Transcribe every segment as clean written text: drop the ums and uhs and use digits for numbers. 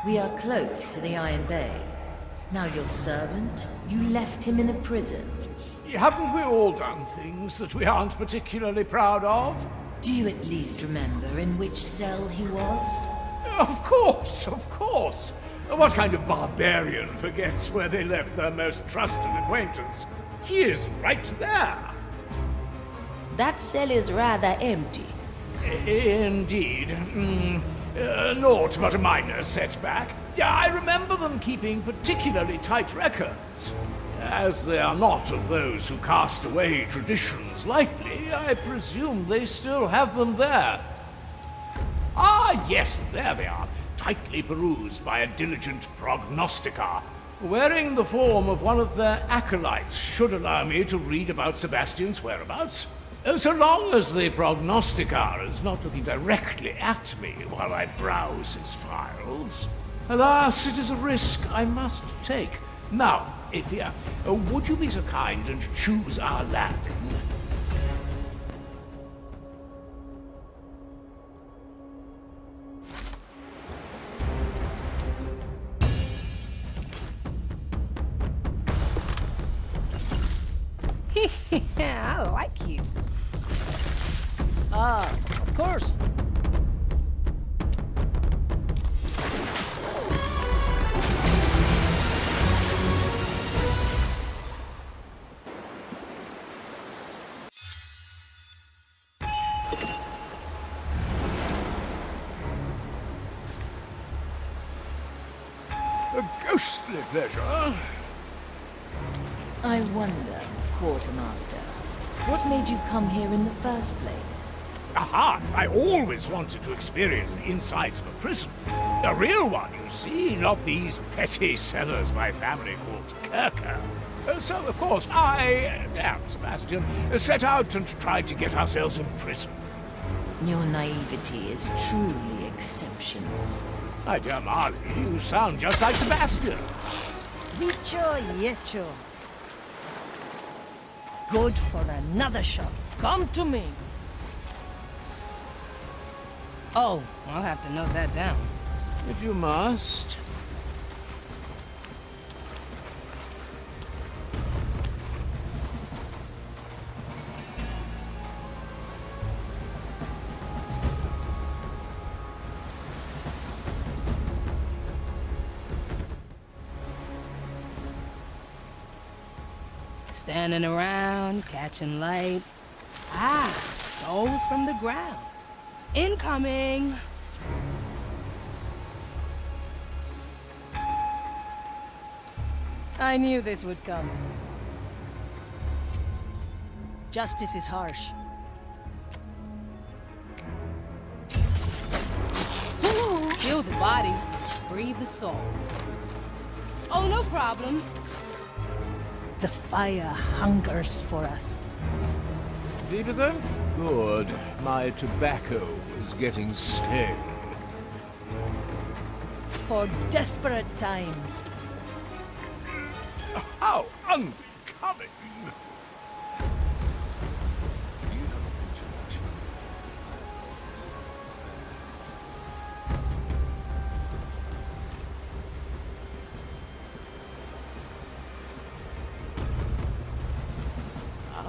We are close to the Iron Bay. Now your servant, you left him in a prison. Haven't we all done things that we aren't particularly proud of? Do you at least remember in which cell he was? Of course, of course. What kind of barbarian forgets where they left their most trusted acquaintance? He is right there. That cell is rather empty. Indeed. Naught but a minor setback. Yeah, I remember them keeping particularly tight records. As they are not of those who cast away traditions lightly, I presume they still have them there. Ah, yes, there they are, tightly perused by a diligent prognosticar. Wearing the form of one of their acolytes should allow me to read about Sebastian's whereabouts. So long as the prognosticar is not looking directly at me while I browse his files. Alas, it is a risk I must take. Now, Ithia, would you be so kind and choose our landing? I like you. Ah, of course. A ghostly pleasure. I wonder, Quartermaster, what made you come here in the first place? Aha! I always wanted to experience the insides of a prison. A real one, you see, not these petty cellars my family called Kirker. So, of course, I and Sebastian set out and tried to get ourselves in prison. Your naivety is truly exceptional. My dear Marley, you sound just like Sebastian. Dicho y hecho. Good for another shot. Come to me. Oh, I'll have to note that down. If you must. Standing around, catching light. Ah, souls from the ground. Incoming! I knew this would come. Justice is harsh. Kill the body, breathe the soul. Oh, no problem. The fire hungers for us. Leave it then? Good. My tobacco is getting stale. For desperate times. How unbecoming!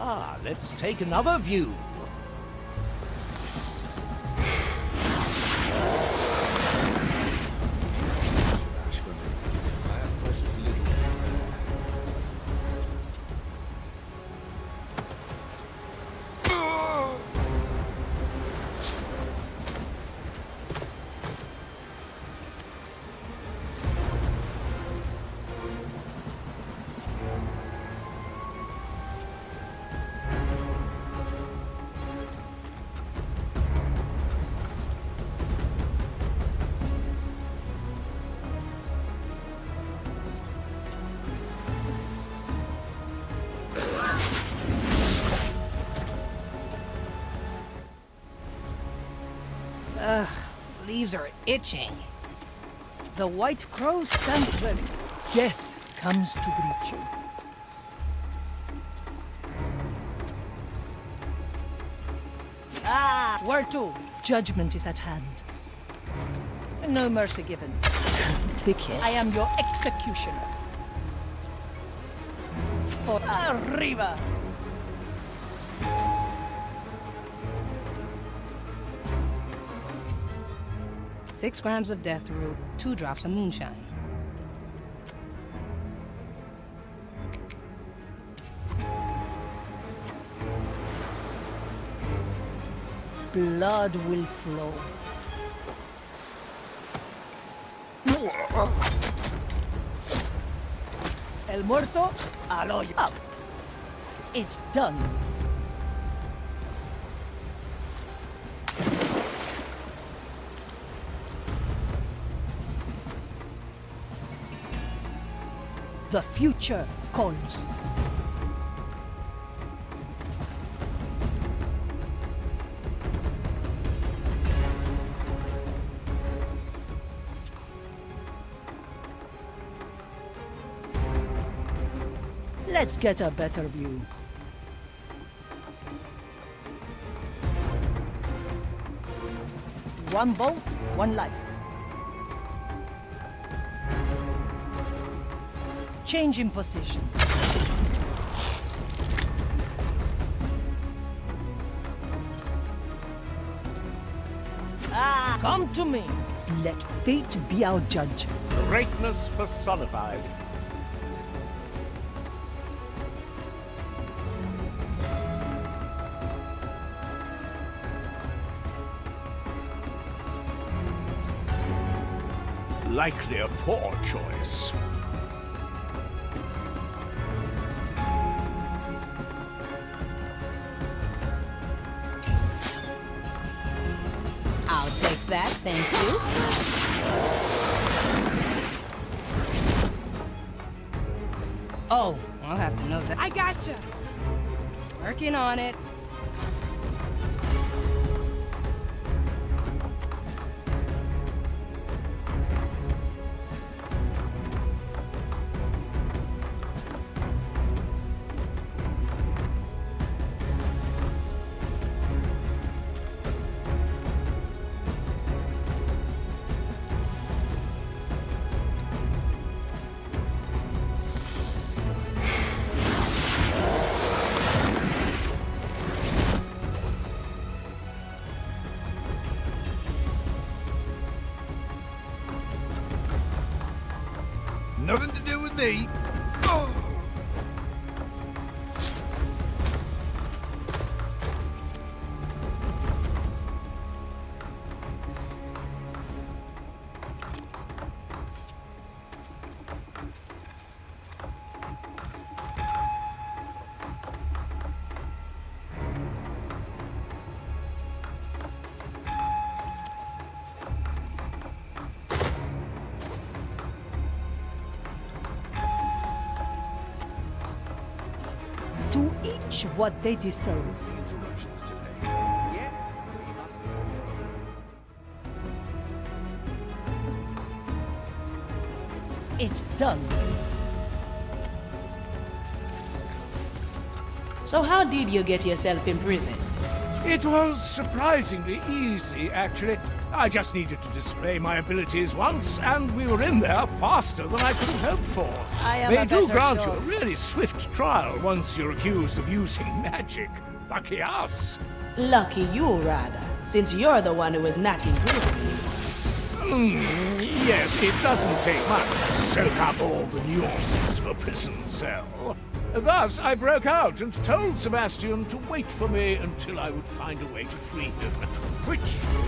Ah, let's take another view. Ugh, leaves are itching. The White Crow stands ready. Death comes to greet you. Ah, where to? Judgment is at hand. No mercy given. Wicked. I am your executioner. For arriba! 6 grams of death root, 2 drops of moonshine. Blood will flow. El muerto al hoyo. Up. It's done. The future calls. Let's get a better view. One bolt, one life. Change in position. Come to me. Let fate be our judge. Greatness personified. Likely a poor choice. I'll take that, thank you. Oh, I'll have to know that. I gotcha. Working on it. Nothing to do with me. To each what they deserve. Interruptions today. It's done. So how did you get yourself in prison? It was surprisingly easy, actually. I just needed to display my abilities once, and we were in there faster than I could have hoped for. I am They a do better grant you shot. a really swift trial once you're accused of using magic. Lucky us. Lucky you, rather, since you're the one who is not in prison. Yes, it doesn't take much to soak up all the nuances of a prison cell. Thus, I broke out and told Sebastian to wait for me until I would find a way to free him, which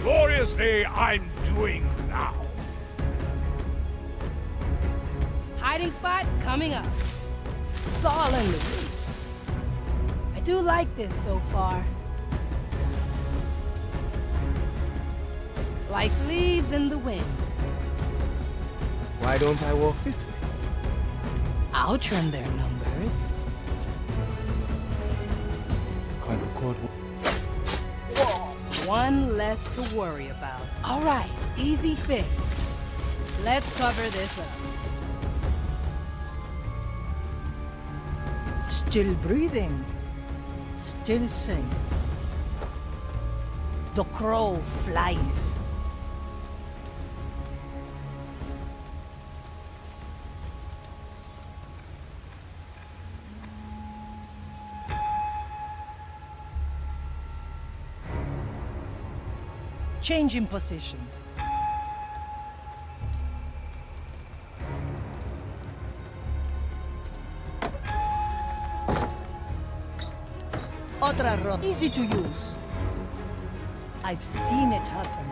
gloriously I'm doing now. Hiding spot coming up. It's all in the roots. I do like this so far. Like leaves in the wind. Why don't I walk this way? I'll trim their numbers. Can't record. One less to worry about. All right, easy fix. Let's cover this up. Still breathing. Still sing. The crow flies. Changing position. Otra run. Easy to use. I've seen it happen.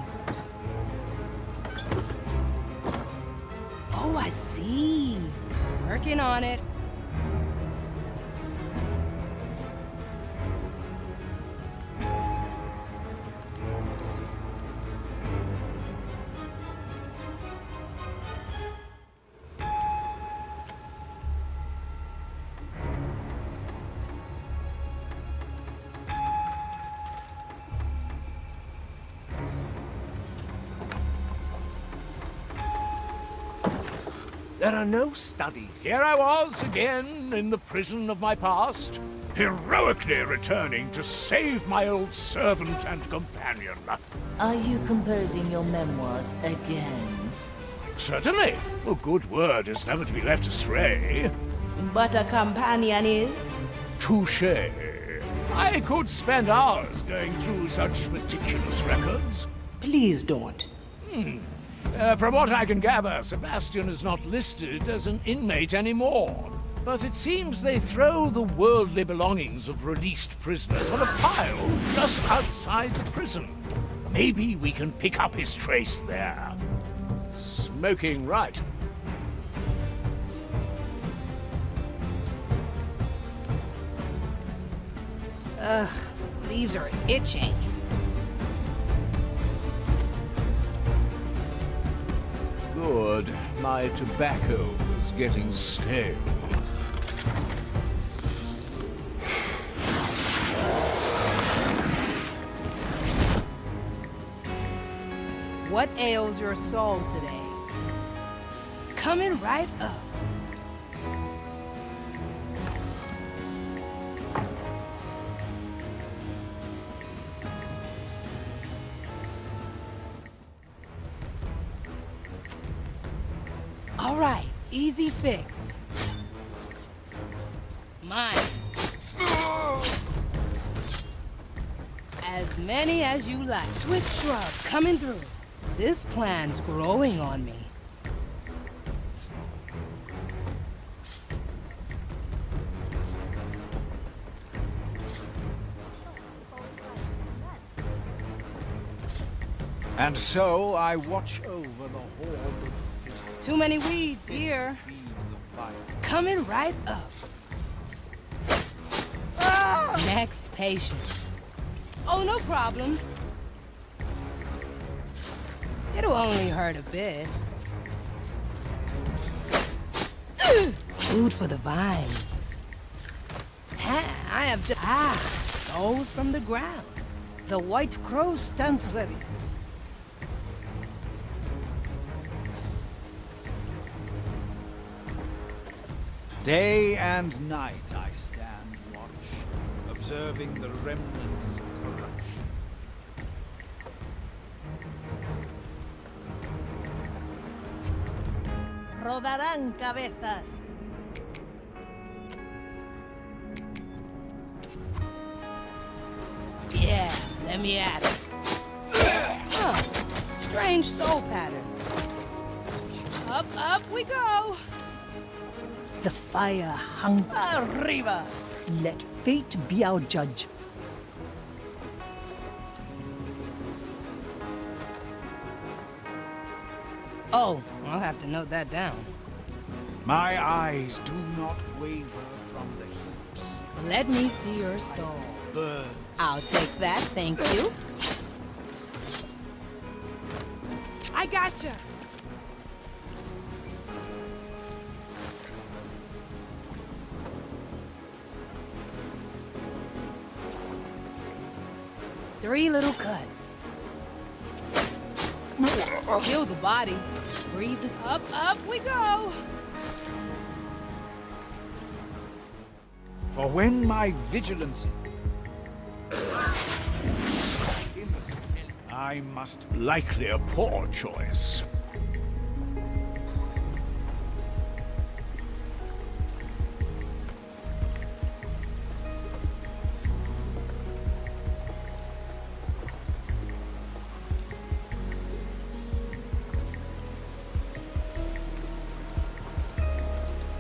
Oh, I see. Working on it. There are no studies. Here I was again in the prison of my past, heroically returning to save my old servant and companion. Are you composing your memoirs again? Certainly. A good word is never to be left astray. But a companion is? Touché. I could spend hours going through such meticulous records. Please don't. From what I can gather, Sebastian is not listed as an inmate anymore. But it seems they throw the worldly belongings of released prisoners on a pile just outside the prison. Maybe we can pick up his trace there. Smoking right. Ugh, leaves are itching. Good. My tobacco is getting stale. What ails your soul today? Coming right up. All right, easy fix. Mine. As many as you like. Swift shrub coming through. This plan's growing on me. And so I watch over the horde of Too many weeds here. field of fire. Coming right up. Next patient. Oh, no problem. It'll only hurt a bit. Food for the vines. I have just... souls from the ground. The White Crow stands ready. Day and night I stand watch, observing the remnants of corruption. Rodarán cabezas. Yeah, let me at it. Huh. Strange soul pattern. Up we go. The fire hung arriba. Let fate be our judge. Oh, I'll have to note that down. My eyes do not waver from the heaps. Let me see your soul. Birds. I'll take that, thank you. I gotcha. Three little cuts. Heal the body. Breathe this up we go. For when my vigilance is in the cell, I must be Likely a poor choice.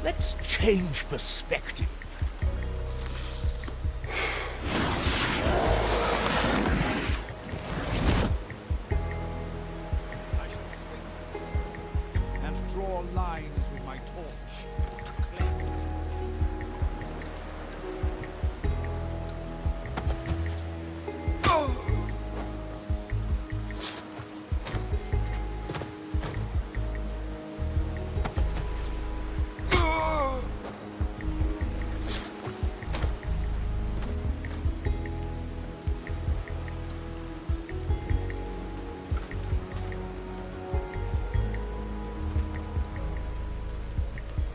Let's change perspective. I shall swing and draw lines with my torch to cleanse.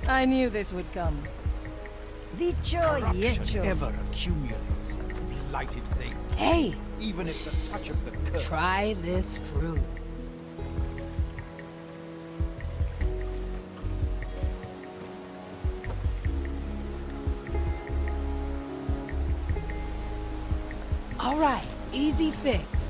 I knew this would come. Dicho y Corruption hecho. ever accumulates, a blighted thing, Hey, even if the touch of the curse. try this fruit. All right, easy fix.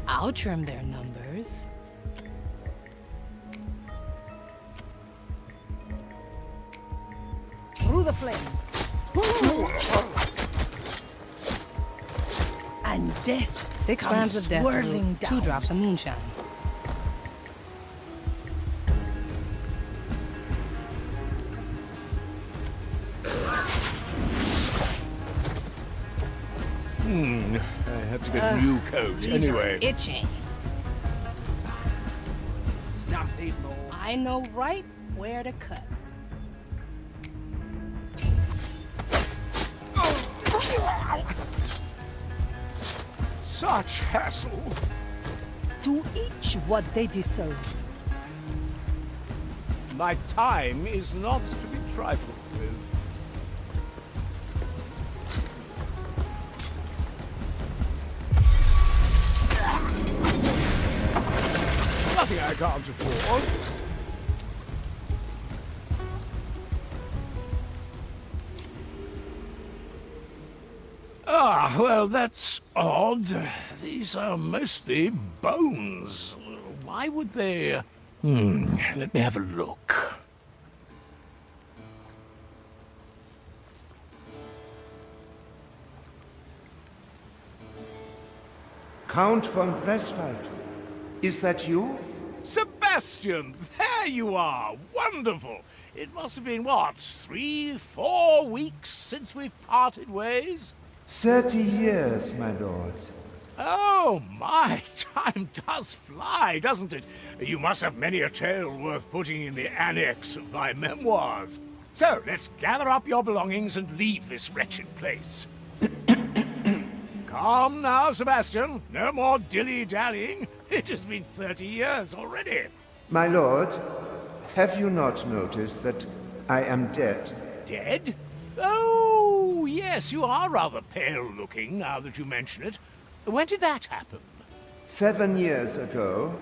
I'll trim their numbers. Through the flames. And death 6 comes grams of death swirling root, 2 down. drops of moonshine. I have to get a new coat These anyway. are itching. Stop it, Lord. I know right where to cut. Such hassle. To each what they deserve. My time is not to be trifled with. Nothing I can't afford. Ah, well, that's odd. These are mostly bones. Why would they... let me have a look. Count von Breswald. Is that you? Sebastian, there you are! Wonderful! It must have been, what, 3-4 weeks since we've parted ways? 30 years, my lord. Oh, my, time does fly, doesn't it? You must have many a tale worth putting in the annex of my memoirs. So, let's gather up your belongings and leave this wretched place. Calm now, Sebastian. No more dilly-dallying. It has been 30 years already. My lord, have you not noticed that I am dead? Dead? Oh, yes, you are rather pale-looking now that you mention it. When did that happen? 7 years ago,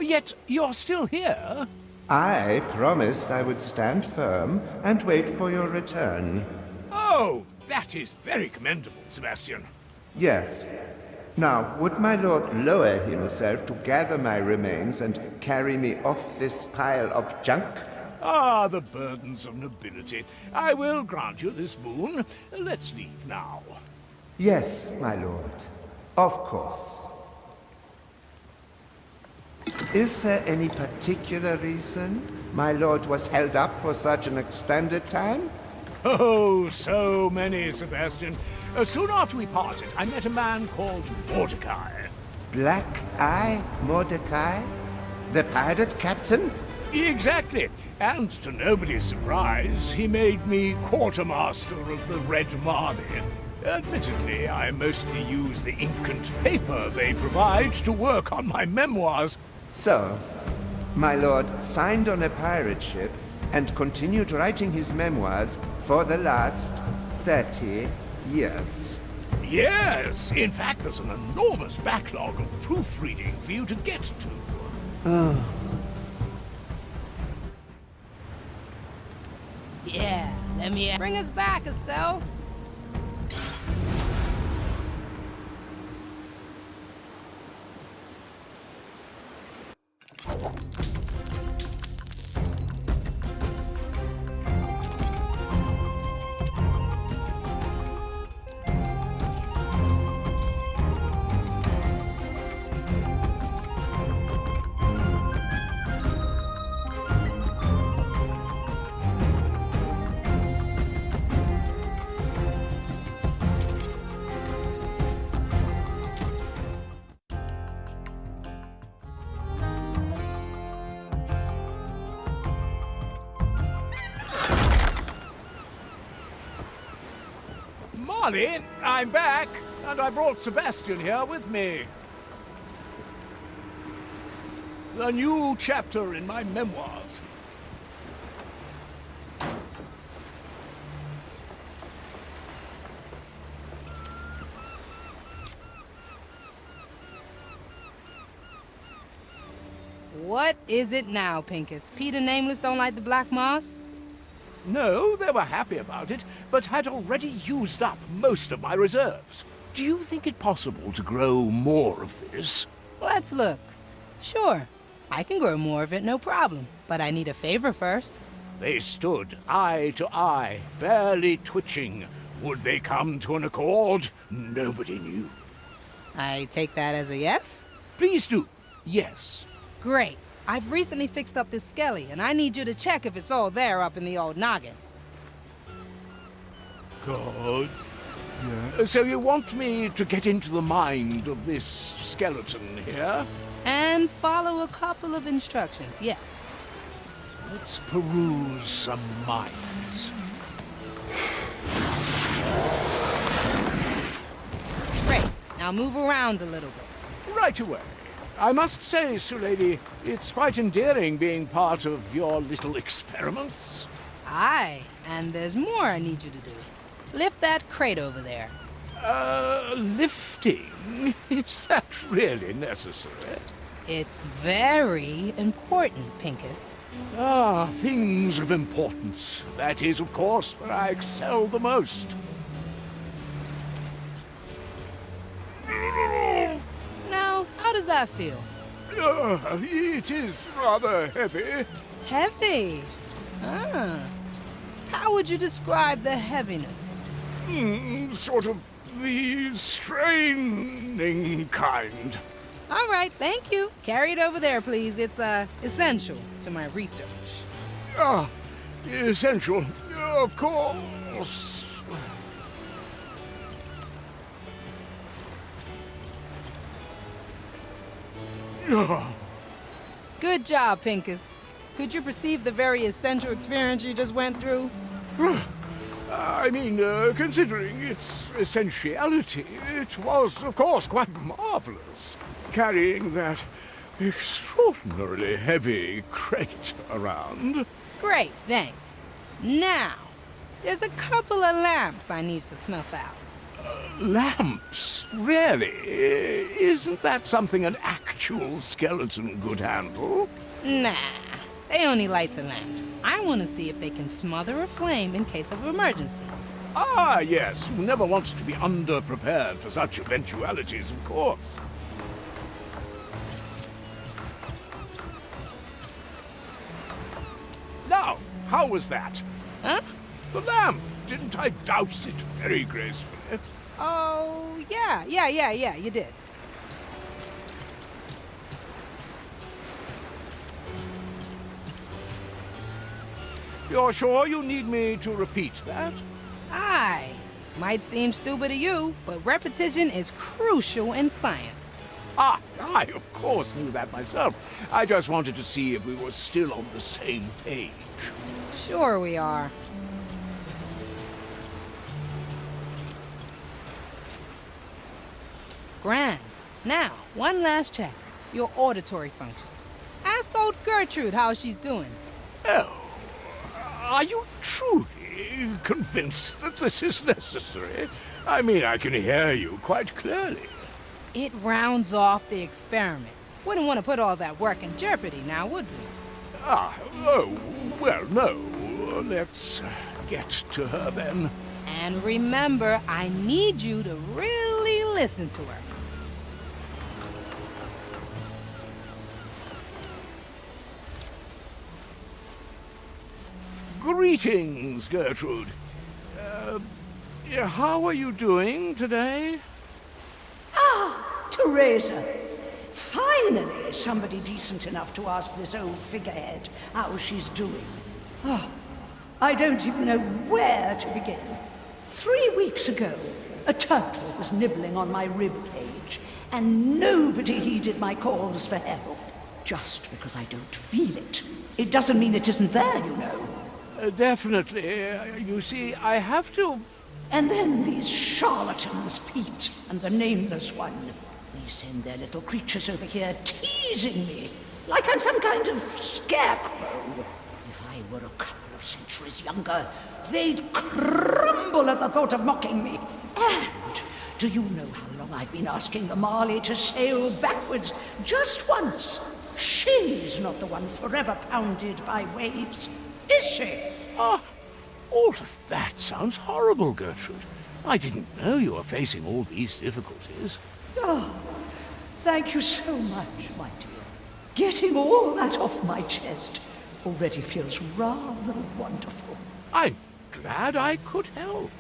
Yet you're still here. I promised I would stand firm and wait for your return. Oh, that is very commendable, Sebastian. Yes. Now, would my lord lower himself to gather my remains and carry me off this pile of junk? Ah, the burdens of nobility. I will grant you this boon. Let's leave now. Yes, my lord. Of course. Is there any particular reason my lord was held up for such an extended time? Oh, so many, Sebastian. Soon after we parted, I met a man called Mordecai. Black Eye Mordecai? The pirate captain? Exactly. And to nobody's surprise, he made me quartermaster of the Red Marley. Admittedly, I mostly use the ink and paper they provide to work on my memoirs. So, my lord signed on a pirate ship and continued writing his memoirs for the last 30 years. Yes, in fact, there's an enormous backlog of proofreading for you to get to. Yeah, let me bring us back, Estelle. Marley, I'm back, and I brought Sebastian here with me. The new chapter in my memoirs. What is it now, Pincus? Peter Nameless don't like the black moss? No, they were happy about it, but had already used up most of my reserves. Do you think it possible to grow more of this? Let's look. Sure, I can grow more of it, no problem. But I need a favor first. They stood eye to eye, barely twitching. Would they come to an accord? Nobody knew. I take that as a yes? Please do. Yes. Great. I've recently fixed up this skelly, and I need you to check if it's all there up in the old noggin. God. Yeah. So you want me to get into the mind of this skeleton here? And follow a couple of instructions, yes. Let's peruse some minds. Great. Now move around a little bit. Right away. I must say, Lady, it's quite endearing being part of your little experiments. Aye, and there's more I need you to do. Lift that crate over there. Lifting? Is that really necessary? It's very important, Pincus. Ah, things of importance. That is, of course, where I excel the most. Now, how does that feel? It is rather heavy. Heavy? Ah. How would you describe the heaviness? Sort of the straining kind. All right, thank you. Carry it over there, please. It's, essential to my research. Ah, essential, of course. Good job, Pincus. Could you perceive the very essential experience you just went through? I mean, considering its essentiality, it was, of course, quite marvelous. Carrying that extraordinarily heavy crate around. Great, thanks. Now, there's a couple of lamps I need to snuff out. Lamps? Really? Isn't that something an actual skeleton could handle? Nah, they only light the lamps. I want to see if they can smother a flame in case of emergency. Ah, yes. Who never wants to be underprepared for such eventualities, of course. Now, how was that? Huh? The lamp. Didn't I douse it very gracefully? Oh, yeah, you did. You're sure you need me to repeat that? Aye. Might seem stupid to you, but repetition is crucial in science. Ah, I of course knew that myself. I just wanted to see if we were still on the same page. Sure we are. Grand. Now, one last check. Your auditory functions. Ask old Gertrude how she's doing. Oh, are you truly convinced that this is necessary? I mean, I can hear you quite clearly. It rounds off the experiment. Wouldn't want to put all that work in jeopardy now, would we? Well, no. Let's get to her then. And remember, I need you to really listen to her. Greetings, Gertrude. How are you doing today? Teresa, finally somebody decent enough to ask this old figurehead how she's doing. Oh, I don't even know where to begin. 3 weeks ago, a turtle was nibbling on my rib cage, and nobody heeded my calls for help. Just because I don't feel it, it doesn't mean it isn't there, you know. Definitely. You see, I have to And then these charlatans, Pete and the Nameless One, they send their little creatures over here teasing me like I'm some kind of scarecrow. If I were a couple of centuries younger, they'd crumble at the thought of mocking me. And do you know how long I've been asking the Marley to sail backwards just once? She's not the one forever pounded by waves, is she? Ah, all of that sounds horrible, Gertrude. I didn't know you were facing all these difficulties. Oh, thank you so much, my dear. Getting all that off my chest already feels rather wonderful. I'm glad I could help.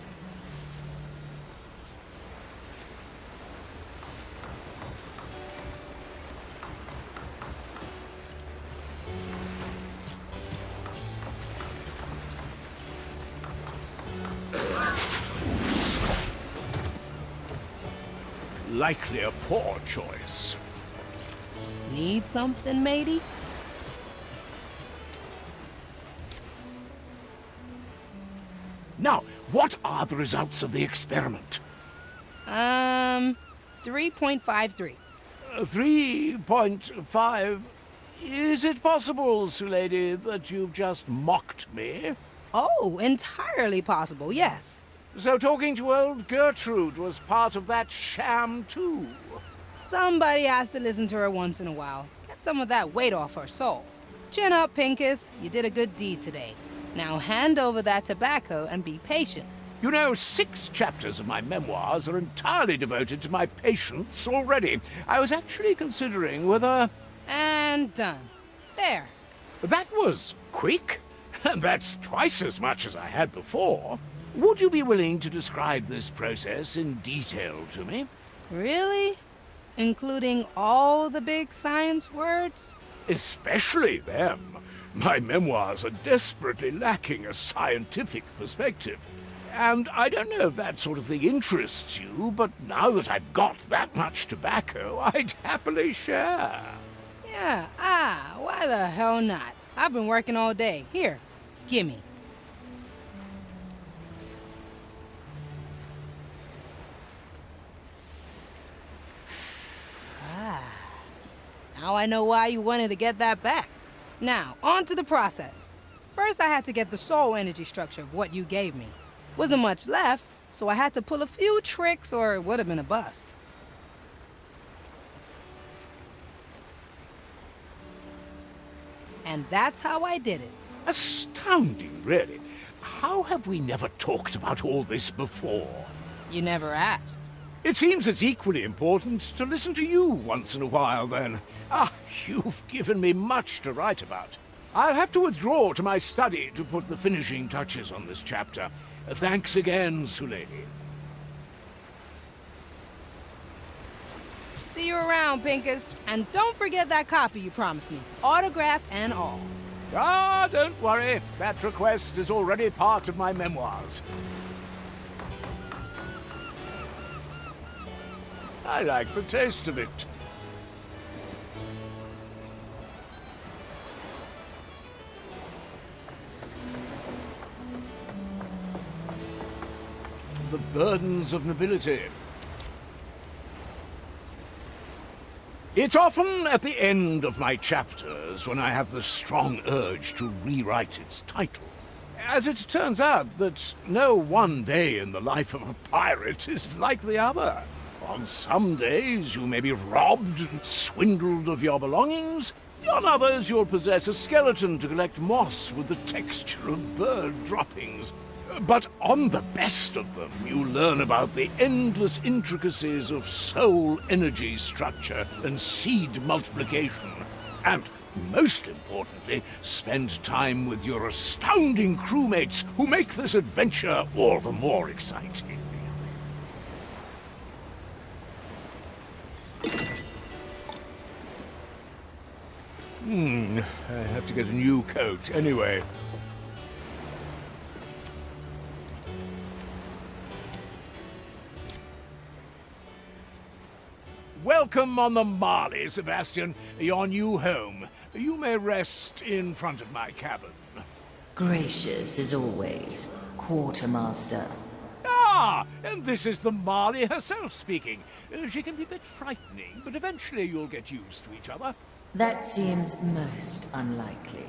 Likely a poor choice. Need something, matey? Now, what are the results of the experiment? 3.53. 3.5. Is it possible, Lady, that you've just mocked me? Oh, entirely possible, yes. So talking to old Gertrude was part of that sham, too? Somebody has to listen to her once in a while. Get some of that weight off her soul. Chin up, Pincus. You did a good deed today. Now hand over that tobacco and be patient. You know, 6 chapters of my memoirs are entirely devoted to my patients already. I was actually considering whether... And done. There. That was quick. And that's twice as much as I had before. Would you be willing to describe this process in detail to me? Really? Including all the big science words? Especially them. My memoirs are desperately lacking a scientific perspective. And I don't know if that sort of thing interests you, but now that I've got that much tobacco, I'd happily share. Yeah, why the hell not? I've been working all day. Here, gimme. Now I know why you wanted to get that back. Now, on to the process. First, I had to get the soul energy structure of what you gave me. Wasn't much left, so I had to pull a few tricks or it would have been a bust. And that's how I did it. Astounding, really. How have we never talked about all this before? You never asked. It seems it's equally important to listen to you once in a while, then. You've given me much to write about. I'll have to withdraw to my study to put the finishing touches on this chapter. Thanks again, Sulady. See you around, Pincus. And don't forget that copy you promised me, autographed and all. Don't worry. That request is already part of my memoirs. I like the taste of it. The burdens of nobility. It's often at the end of my chapters when I have the strong urge to rewrite its title. As it turns out that no one day in the life of a pirate is like the other. On some days you may be robbed and swindled of your belongings. On others you'll possess a skeleton to collect moss with the texture of bird droppings. But on the best of them, you learn about the endless intricacies of soul energy structure and seed multiplication. And, most importantly, spend time with your astounding crewmates who make this adventure all the more exciting. I have to get a new coat anyway. Welcome on the Marley, Sebastian, your new home. You may rest in front of my cabin. Gracious as always, Quartermaster. And this is the Marley herself speaking. She can be a bit frightening, but eventually you'll get used to each other. That seems most unlikely.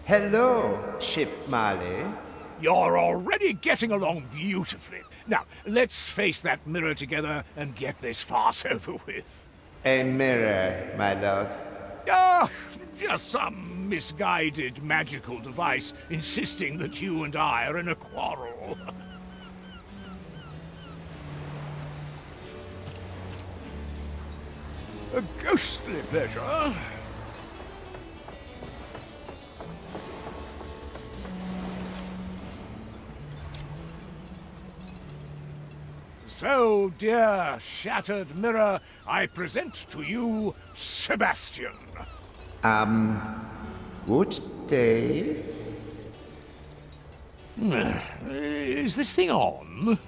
Hello, Ship Marley. You're already getting along beautifully. Now, let's face that mirror together and get this farce over with. A mirror, my lord. Ah, just some misguided magical device insisting that you and I are in a quarrel. A ghostly pleasure. So, dear shattered mirror, I present to you Sebastian. Good day. Is this thing on?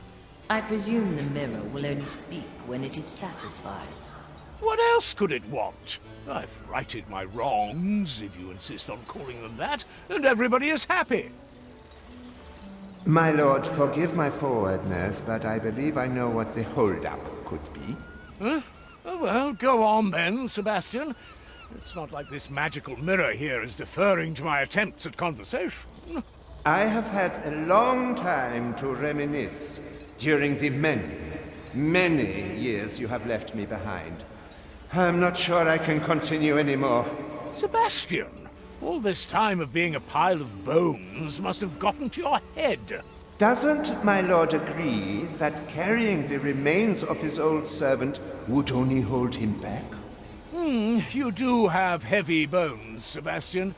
I presume the mirror will only speak when it is satisfied. What else could it want? I've righted my wrongs, if you insist on calling them that, and everybody is happy. My lord, forgive my forwardness, but I believe I know what the holdup could be. Huh? Oh, well, go on then, Sebastian. It's not like this magical mirror here is deferring to my attempts at conversation. I have had a long time to reminisce during the many years you have left me behind. I'm not sure I can continue anymore. Sebastian, all this time of being a pile of bones must have gotten to your head. Doesn't my lord agree that carrying the remains of his old servant would only hold him back? You do have heavy bones, Sebastian.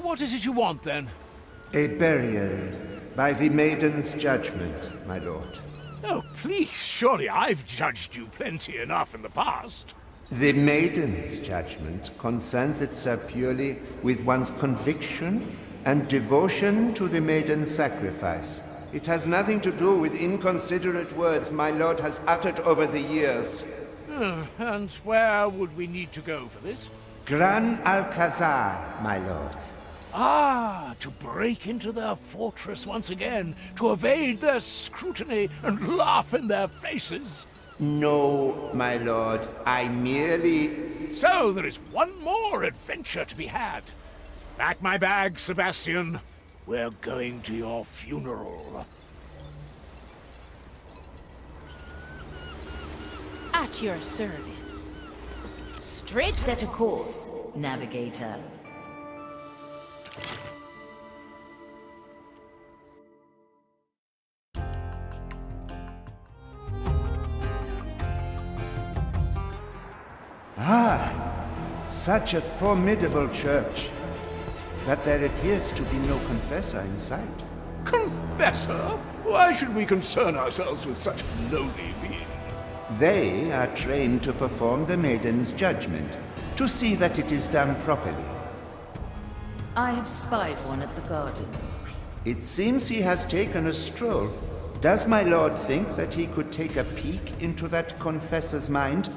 What is it you want, then? A burial by the maiden's judgment, my lord. Oh, please, surely I've judged you plenty enough in the past. The maiden's judgment concerns itself purely with one's conviction and devotion to the maiden's sacrifice. It has nothing to do with inconsiderate words my lord has uttered over the years. And where would we need to go for this? Gran Alcazar, my lord. Ah, to break into their fortress once again, to evade their scrutiny and laugh in their faces. No, my lord, I merely... So there is one more adventure to be had. Pack my bag, Sebastian. We're going to your funeral. At your service. Straight set a course, navigator. Such a formidable church, but there appears to be no confessor in sight. Confessor? Why should we concern ourselves with such a lowly being? They are trained to perform the maiden's judgment, to see that it is done properly. I have spied one at the gardens. It seems he has taken a stroll. Does my lord think that he could take a peek into that confessor's mind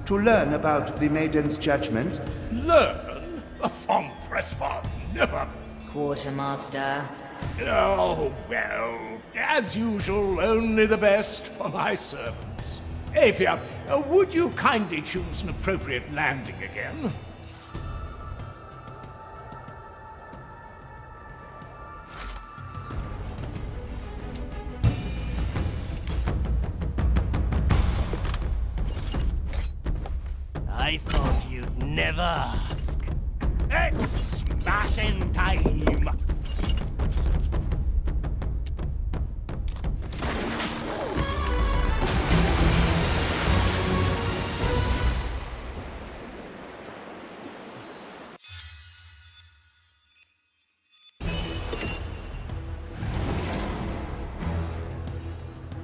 to learn about the maiden's judgment? Learn? A vom Pressfarm, never. Quartermaster. Oh, well, as usual, only the best for my servants. Avia, would you kindly choose an appropriate landing again? I thought you'd never ask. It's smashing time!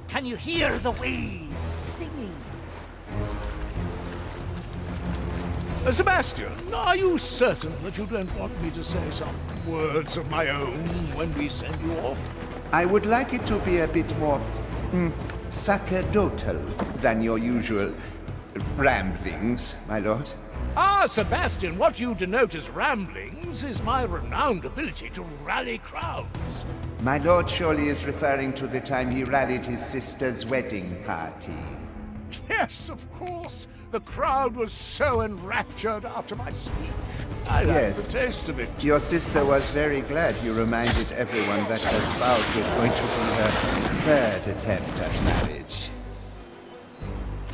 Can you hear the waves singing? Sebastian, are you certain that you don't want me to say some words of my own when we send you off? I would like it to be a bit more sacerdotal than your usual ramblings, my lord. Ah, Sebastian, what you denote as ramblings is my renowned ability to rally crowds. My lord surely is referring to the time he rallied his sister's wedding party. Yes, of course. The crowd was so enraptured after my speech. I liked the taste of it. Your sister was very glad you reminded everyone that her spouse was going to be her third attempt at marriage.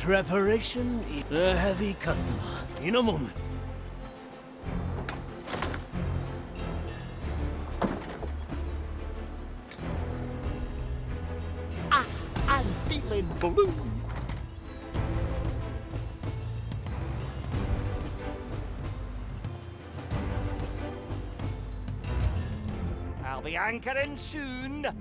Preparation is a heavy customer. In a moment. I'm feeling blue. I'll be anchoring soon. A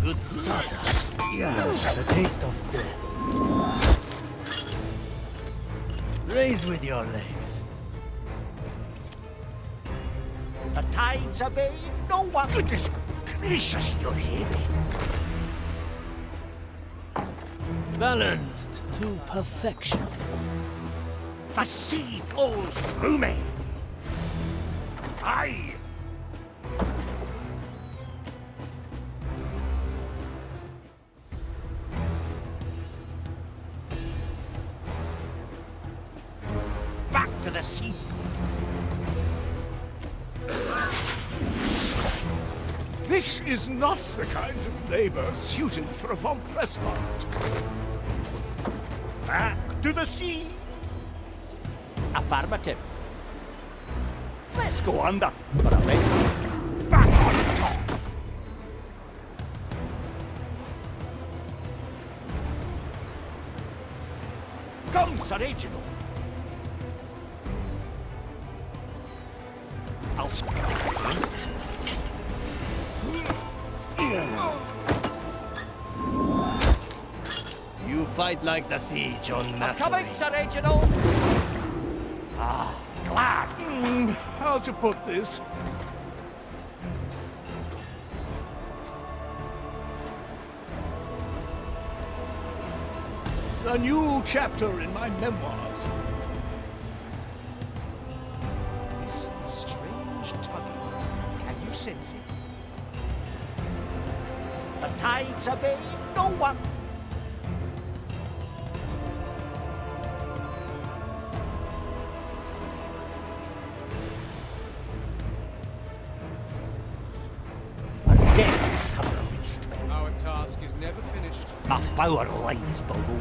good starter. The taste of death. Raise with your legs. The tides obey no one. Goodness gracious, you're heavy. Balanced to perfection. The sea flows through me. Aye. Back to the sea. This is not the kind of labor suited for a von Presswald. Back to the sea. Affirmative. Let's go under for a bit. Back on top. Come, Sir Reginald. I'll You fight like the sea, John Matthew. Coming, Sir Reginald. Ah, glad. How to put this? A new chapter in my memoirs. This strange tugging. Can you sense it? The tides obey no one. The depths have released me. Our task is never finished. My power lies below.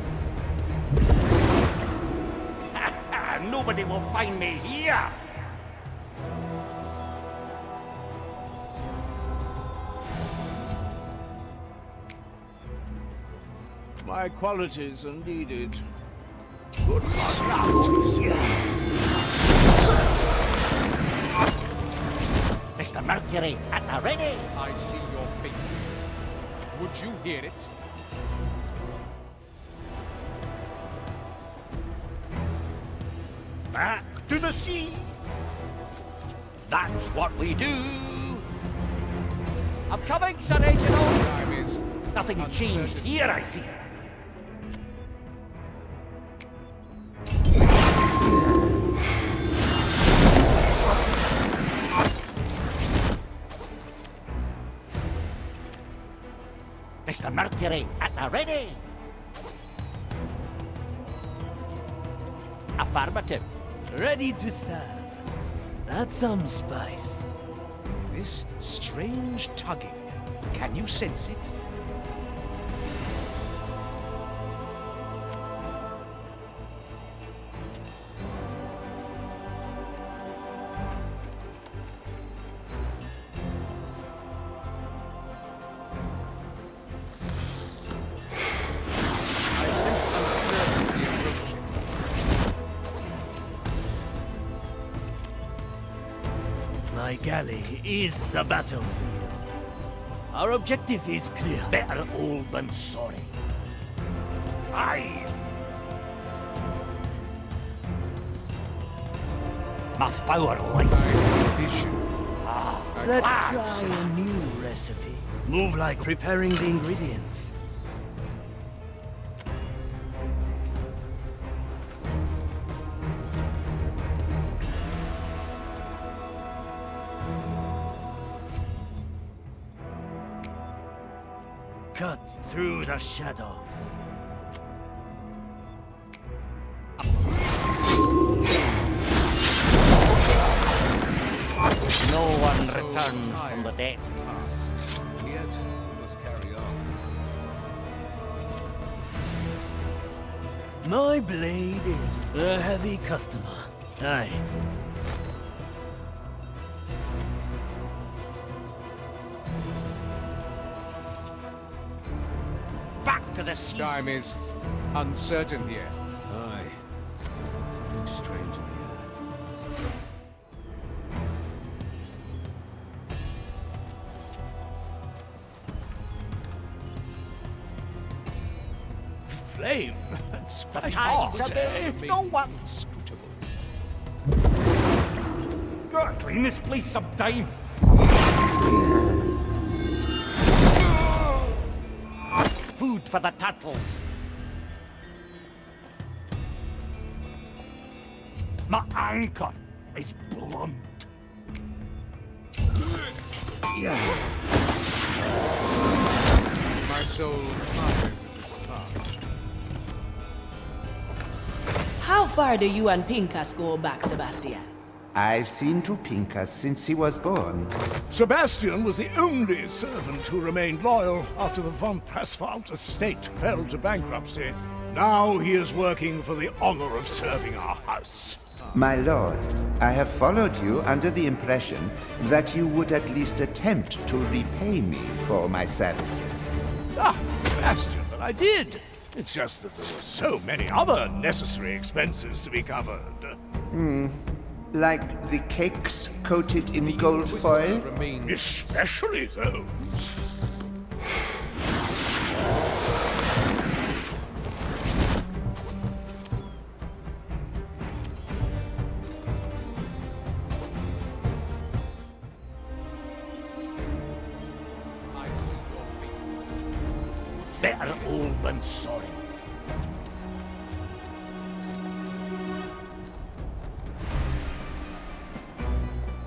Nobody will find me here. My qualities are needed. Good luck. Mr. Mercury, at the ready. I see your feet. Would you hear it? Back to the sea. That's what we do. I'm coming, Sir Reginald. Time is Nothing changed here, I see. Mr. Mercury, at the ready. Affirmative. Ready to serve. That's some spice. this strange tugging. Can you sense it? My galley is the battlefield. Our objective is clear. Better old than sorry. Aye! My power lights. Vision. Let's try a new recipe. Move like preparing the ingredients. cut through the shadows. No one returns from the dead. Yet, we must carry on. My blade is a heavy customer. Aye. Back to the sea. Time is uncertain here. Aye. Something strange in the air. Flame? That's quite times hot, are eh? there. No one's scrutable. Gotta clean this place sometime. Food for the turtles. My anchor is blunt. My soul tires of this task. How far do you and Pincus go back, Sebastian? I've seen to Pincus since he was born. Sebastian was the only servant who remained loyal after the von Presswald estate fell to bankruptcy. Now he is working for the honor of serving our house. My lord, I have followed you under the impression that you would at least attempt to repay me for my services. Ah, Sebastian, but I did. It's just that there were so many other necessary expenses to be covered. Like the cakes coated in gold foil? Especially those. I see your feet. Better old than sorry.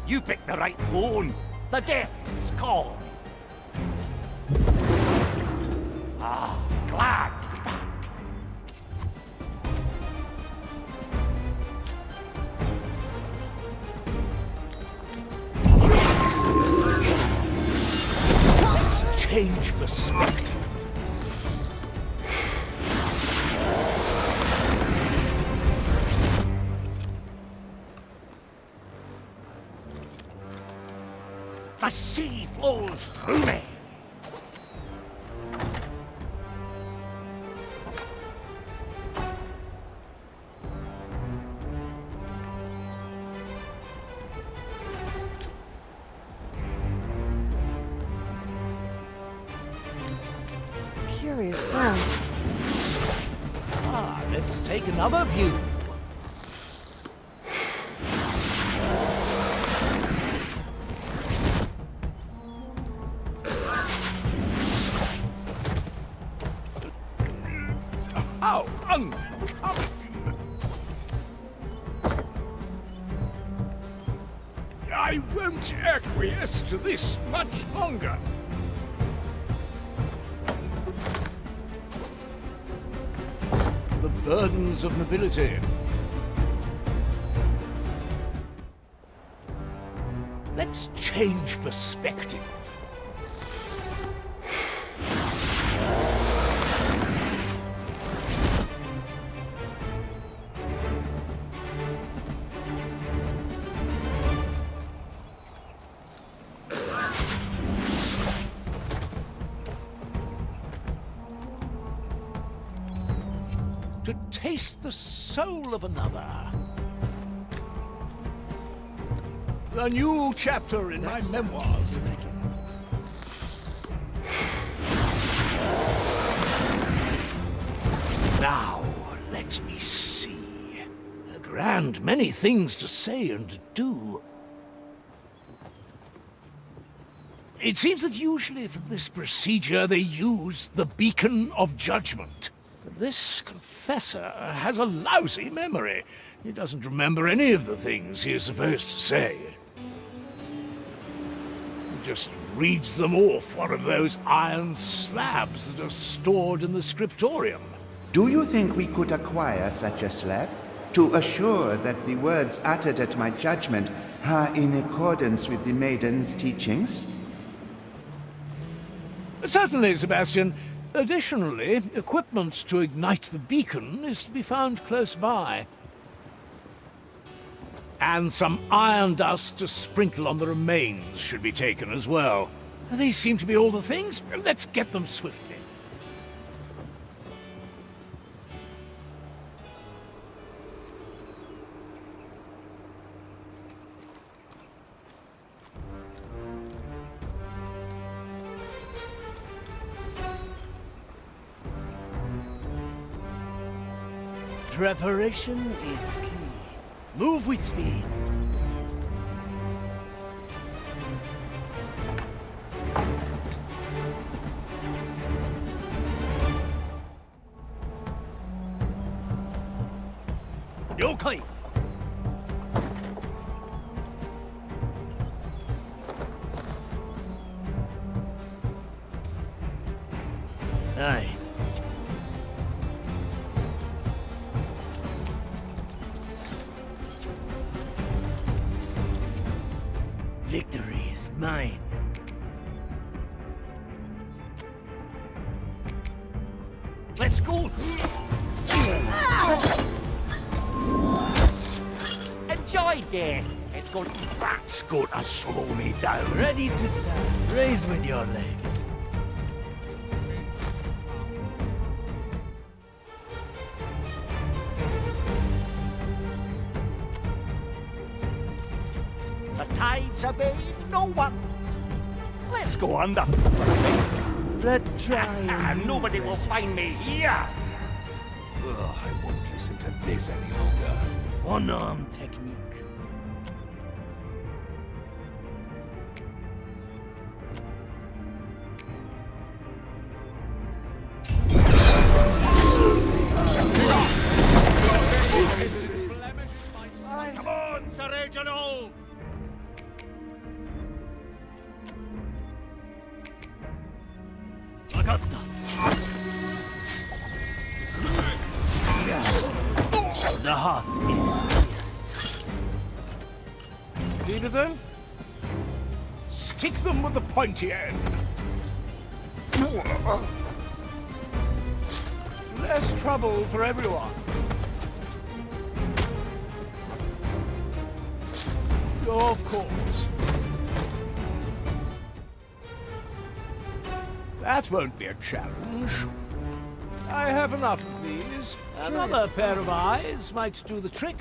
You picked the right bone. The depths call. Ah, glad to be back. Let's change perspective. The sea flows through me. Curious sound. Ah, let's take another view. How uncommon! I won't acquiesce to this much longer. The burdens of nobility. Let's change perspective. To taste the soul of another. A new chapter in my memoirs. Now, let me see. A grand many things to say and do. It seems that usually for this procedure they use the Beacon of Judgment. This confessor has a lousy memory. He doesn't remember any of the things he is supposed to say. Just reads them off one of those iron slabs that are stored in the scriptorium. Do you think we could acquire such a slab? To assure that the words uttered at my judgment are in accordance with the maiden's teachings? Certainly, Sebastian. Additionally, equipment to ignite the beacon is to be found close by. And some iron dust to sprinkle on the remains should be taken as well. These seem to be all the things. Let's get them swiftly. Preparation is key. Move with speed. Yokai! Aye. Victory is mine. Let's go! Enjoy death! That's going to slow me down. Ready to stand. Raise with your legs. The tides obey no one. Let's go under. Let's try And nobody will find me here. I won't listen to this any longer. One-arm technique. Come on, Sir Reginald! The heart is pierced. Lead of them? Stick them with the pointy end. Less trouble for everyone. Of course. That won't be a challenge. I have enough of these. Another pair of eyes might do the trick.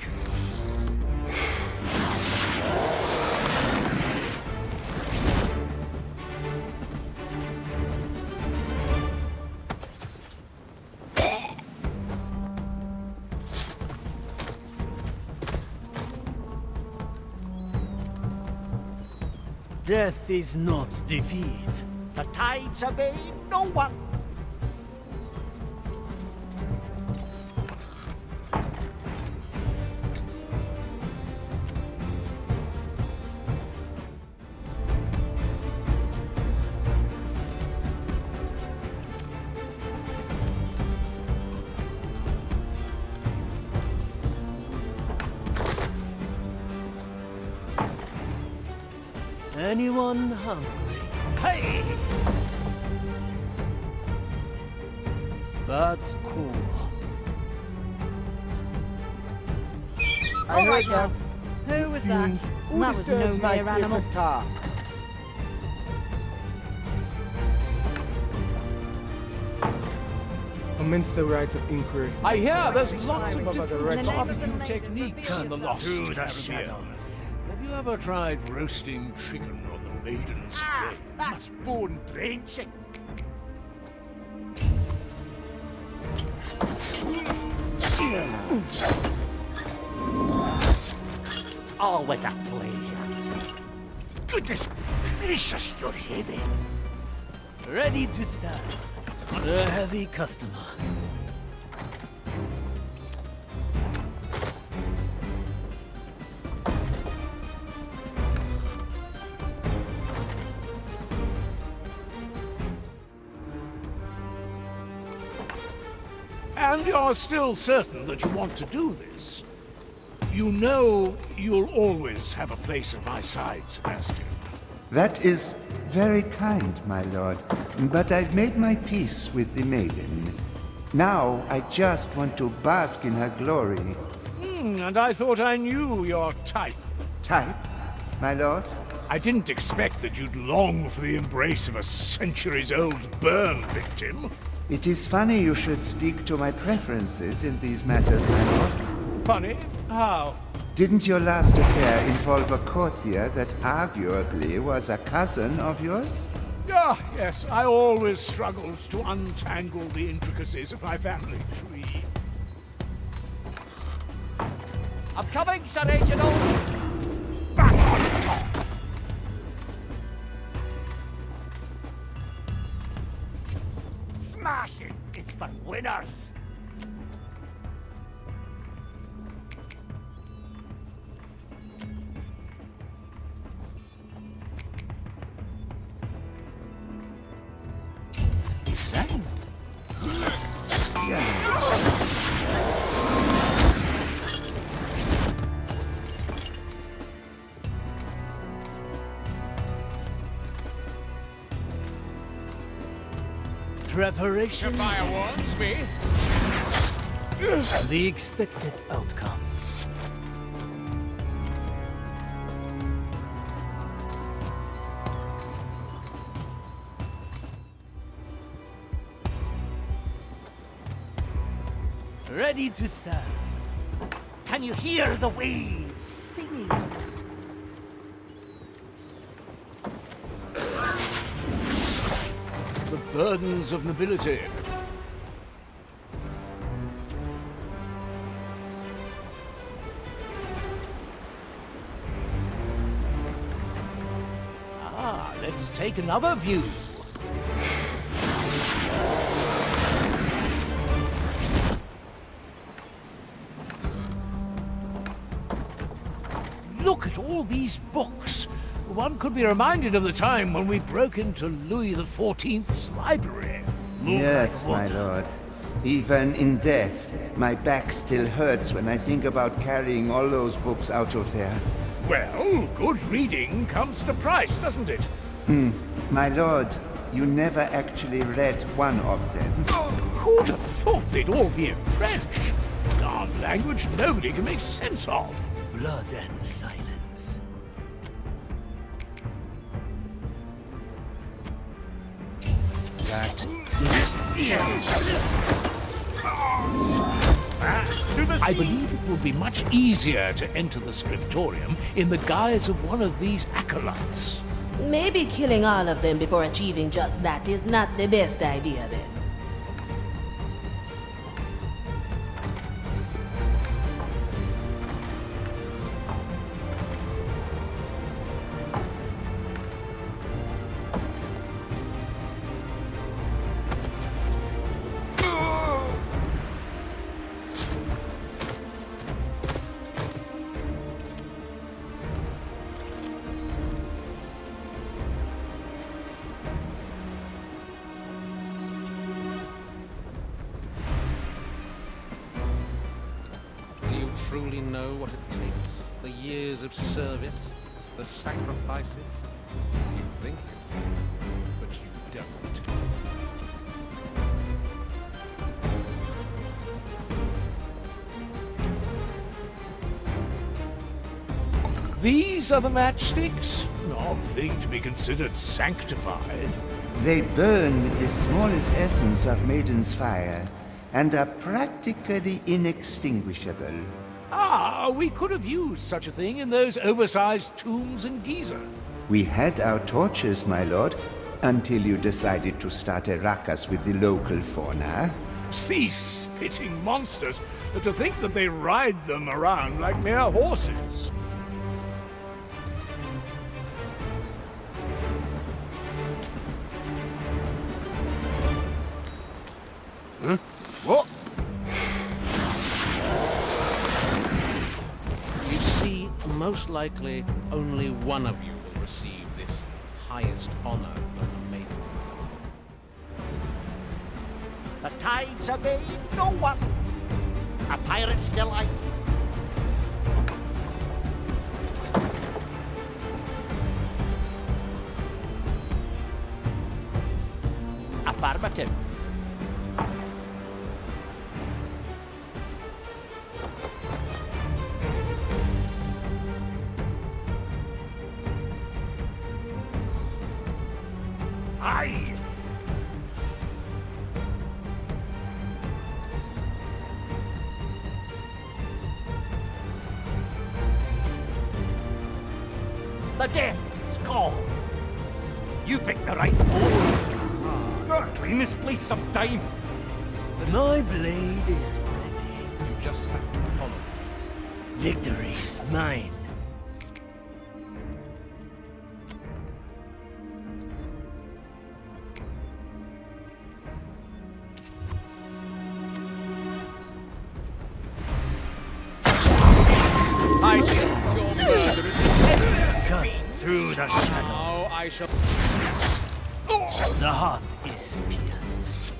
Death is not defeat. The tides obey no one. Anyone hungry? Hey! That's cool. I heard that. Who was that? Who That was no disturbs my mere animal. sacred task? Commence the rites of inquiry. I hear there's lots of Cover the different wretched. barbecue techniques in the Lost Through the Caribbean. shadow. Have you ever tried roasting chicken on the Maiden's Flame? That's bone drenching. Always a pleasure. Goodness gracious, you're heavy. Ready to serve. A heavy customer. And you're still certain that you want to do this? You know you'll always have a place at my side, Sebastian. That is very kind, my lord. But I've made my peace with the maiden. Now I just want to bask in her glory. And I thought I knew your type. Type, my lord? I didn't expect that you'd long for the embrace of a centuries-old burn victim. It is funny you should speak to my preferences in these matters, my lord. Funny? How? Didn't your last affair involve a courtier that arguably was a cousin of yours? Ah, yes, I always struggled to untangle the intricacies of my family tree. I'm coming, Sir Reginald! Back on top! Smashing is for winners! Is that? Preparation. Fire warns me. The expected outcome. Ready to serve. Can you hear the waves singing? The burdens of nobility. Ah, let's take another view. Look at all these books. One could be reminded of the time when we broke into Louis XIV's library. Yes, my lord. Even in death, my back still hurts when I think about carrying all those books out of there. Well, good reading comes at a price, doesn't it? My lord, you never actually read one of them. Who'd have thought they'd all be in French? Darn language nobody can make sense of. Blood and silence. That I believe it will be much easier to enter the scriptorium in the guise of one of these acolytes. Maybe killing all of them before achieving just that is not the best idea then. Do you truly know what it takes? The years of service, the sacrifices? You think you do, but you don't. These are the matchsticks? An odd thing to be considered sanctified. they burn with the smallest essence of maiden's fire, and are practically inextinguishable. Ah, we could have used such a thing in those oversized tombs in Giza. We had our torches, my lord, until you decided to start a ruckus with the local fauna. These spitting monsters, to think that they ride them around like mere horses. Huh? What? You see, most likely only one of you will receive this highest honor of the maiden. The tides obey no one. A pirate's delight. Affirmative. Aye. The depths call. You picked the right board. Gotta clean this place sometime. My blade is ready. You just have to follow it. Victory is mine. I sense your murderous Cut through the shadow. Now I shall... The heart is pierced.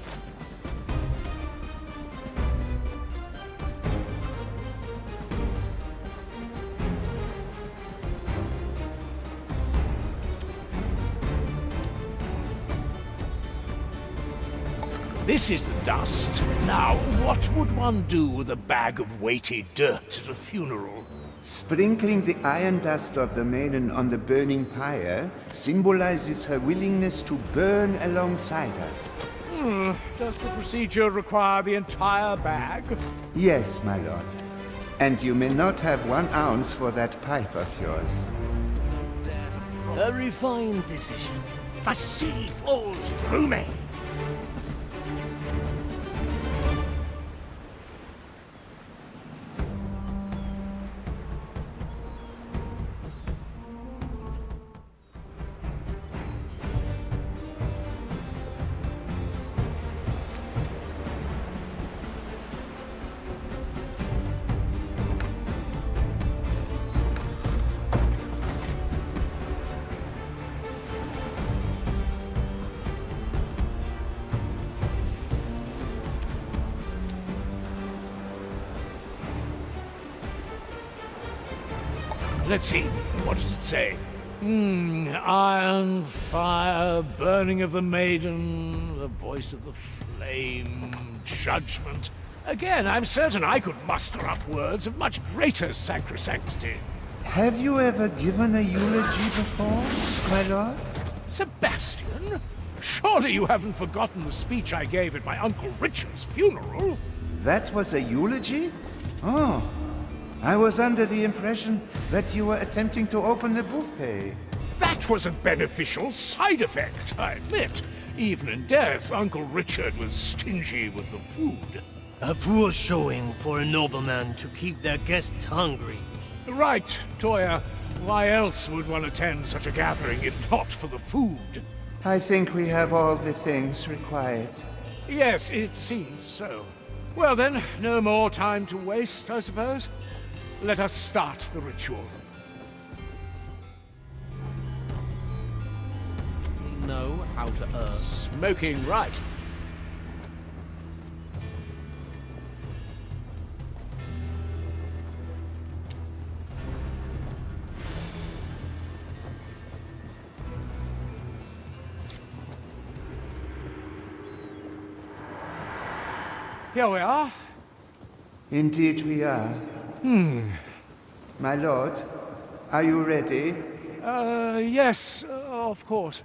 This is the dust. Now, what would one do with a bag of weighty dirt at a funeral? Sprinkling the iron dust of the maiden on the burning pyre symbolizes her willingness to burn alongside us. Does the procedure require the entire bag? Yes, my lord. And you may not have 1 ounce for that pipe of yours. A refined decision. The sea flows through me. Let's see. What does it say? Iron, fire, burning of the maiden, the voice of the flame, judgment. Again, I'm certain I could muster up words of much greater sacrosanctity. Have you ever given a eulogy before, my lord? Sebastian? Surely you haven't forgotten the speech I gave at my Uncle Richard's funeral? That was a eulogy? Oh, I was under the impression that you were attempting to open the buffet. That was a beneficial side effect, I admit. Even in death, Uncle Richard was stingy with the food. A poor showing for a nobleman to keep their guests hungry. Right, Toya. Why else would one attend such a gathering if not for the food? I think we have all the things required. Yes, it seems so. Well then, no more time to waste, I suppose. Let us start the ritual. know how to earn. Smoking right. Here we are. Indeed we are. My lord, are you ready? Yes, of course.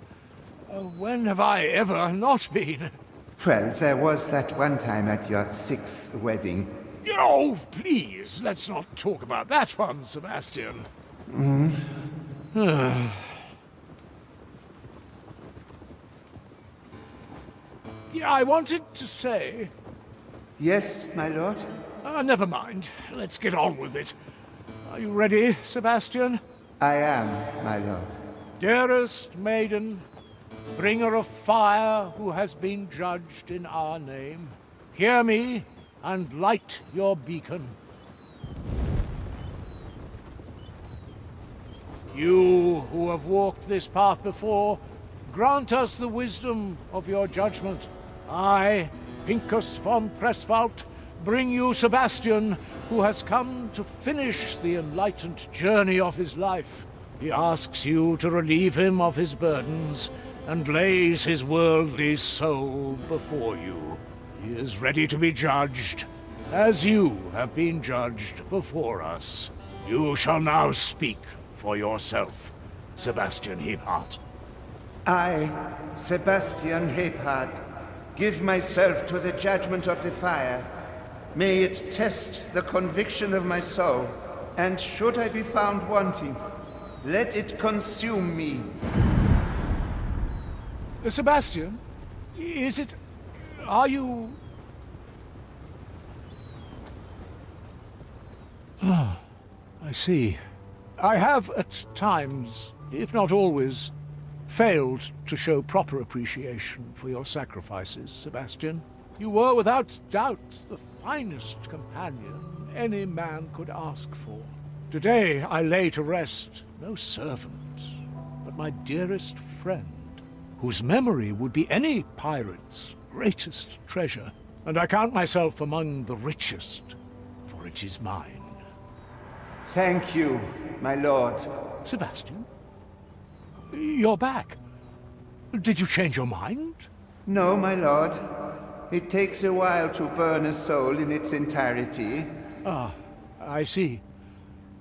When have I ever not been? Well, there was that one time at your 6th wedding. Oh, please, let's not talk about that one, Sebastian. Yeah, I wanted to say... Yes, my lord? Never mind. Let's get on with it. Are you ready, Sebastian? I am, my lord. Dearest maiden, bringer of fire who has been judged in our name, hear me and light your beacon. You who have walked this path before, grant us the wisdom of your judgment. I, Pincus von Presswald, bring you Sebastian, who has come to finish the enlightened journey of his life. He asks you to relieve him of his burdens and lays his worldly soul before you. He is ready to be judged, as you have been judged before us. You shall now speak for yourself, Sebastian Hebhardt. I, Sebastian Hebhardt, give myself to the judgment of the fire. May it test the conviction of my soul, and should I be found wanting, let it consume me. Sebastian, is it... are you... Ah, I see. I have at times, if not always, failed to show proper appreciation for your sacrifices, Sebastian. You were without doubt the finest companion any man could ask for. Today I lay to rest no servant, but my dearest friend, whose memory would be any pirate's greatest treasure, and I count myself among the richest, for it is mine. Thank you, my lord. Sebastian? You're back. Did you change your mind? No, my lord. It takes a while to burn a soul in its entirety. Ah, I see.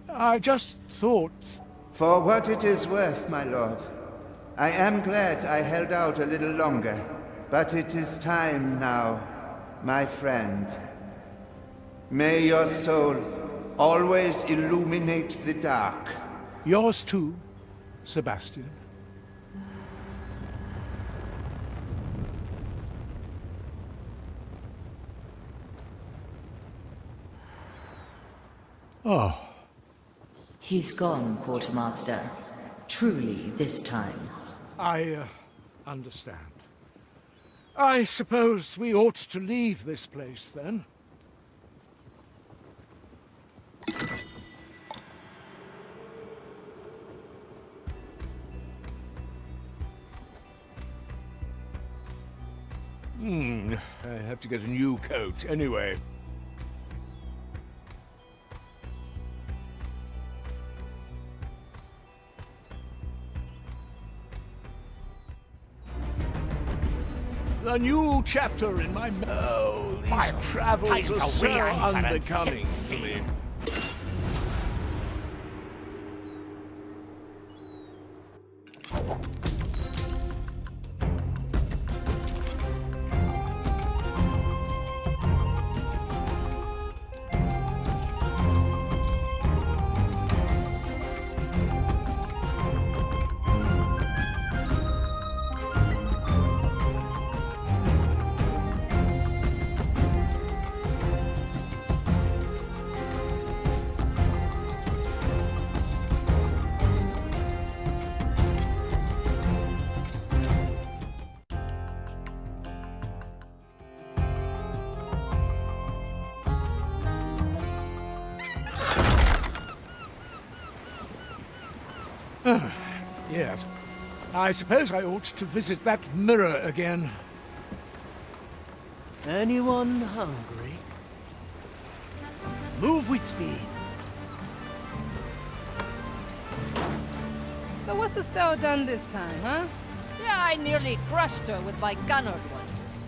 I just thought... For what it is worth, my lord. I am glad I held out a little longer, but it is time now, my friend. May your soul always illuminate the dark. Yours too, Sebastian. Oh. He's gone, Quartermaster. Truly, this time. I understand. I suppose we ought to leave this place, then. I have to get a new coat, anyway. A new chapter in my... Oh, these travels are so unbecoming to me. Yes. I suppose I ought to visit that mirror again. Anyone hungry? Move with speed. So what's Estelle done this time, huh? Yeah, I nearly crushed her with my gunner once.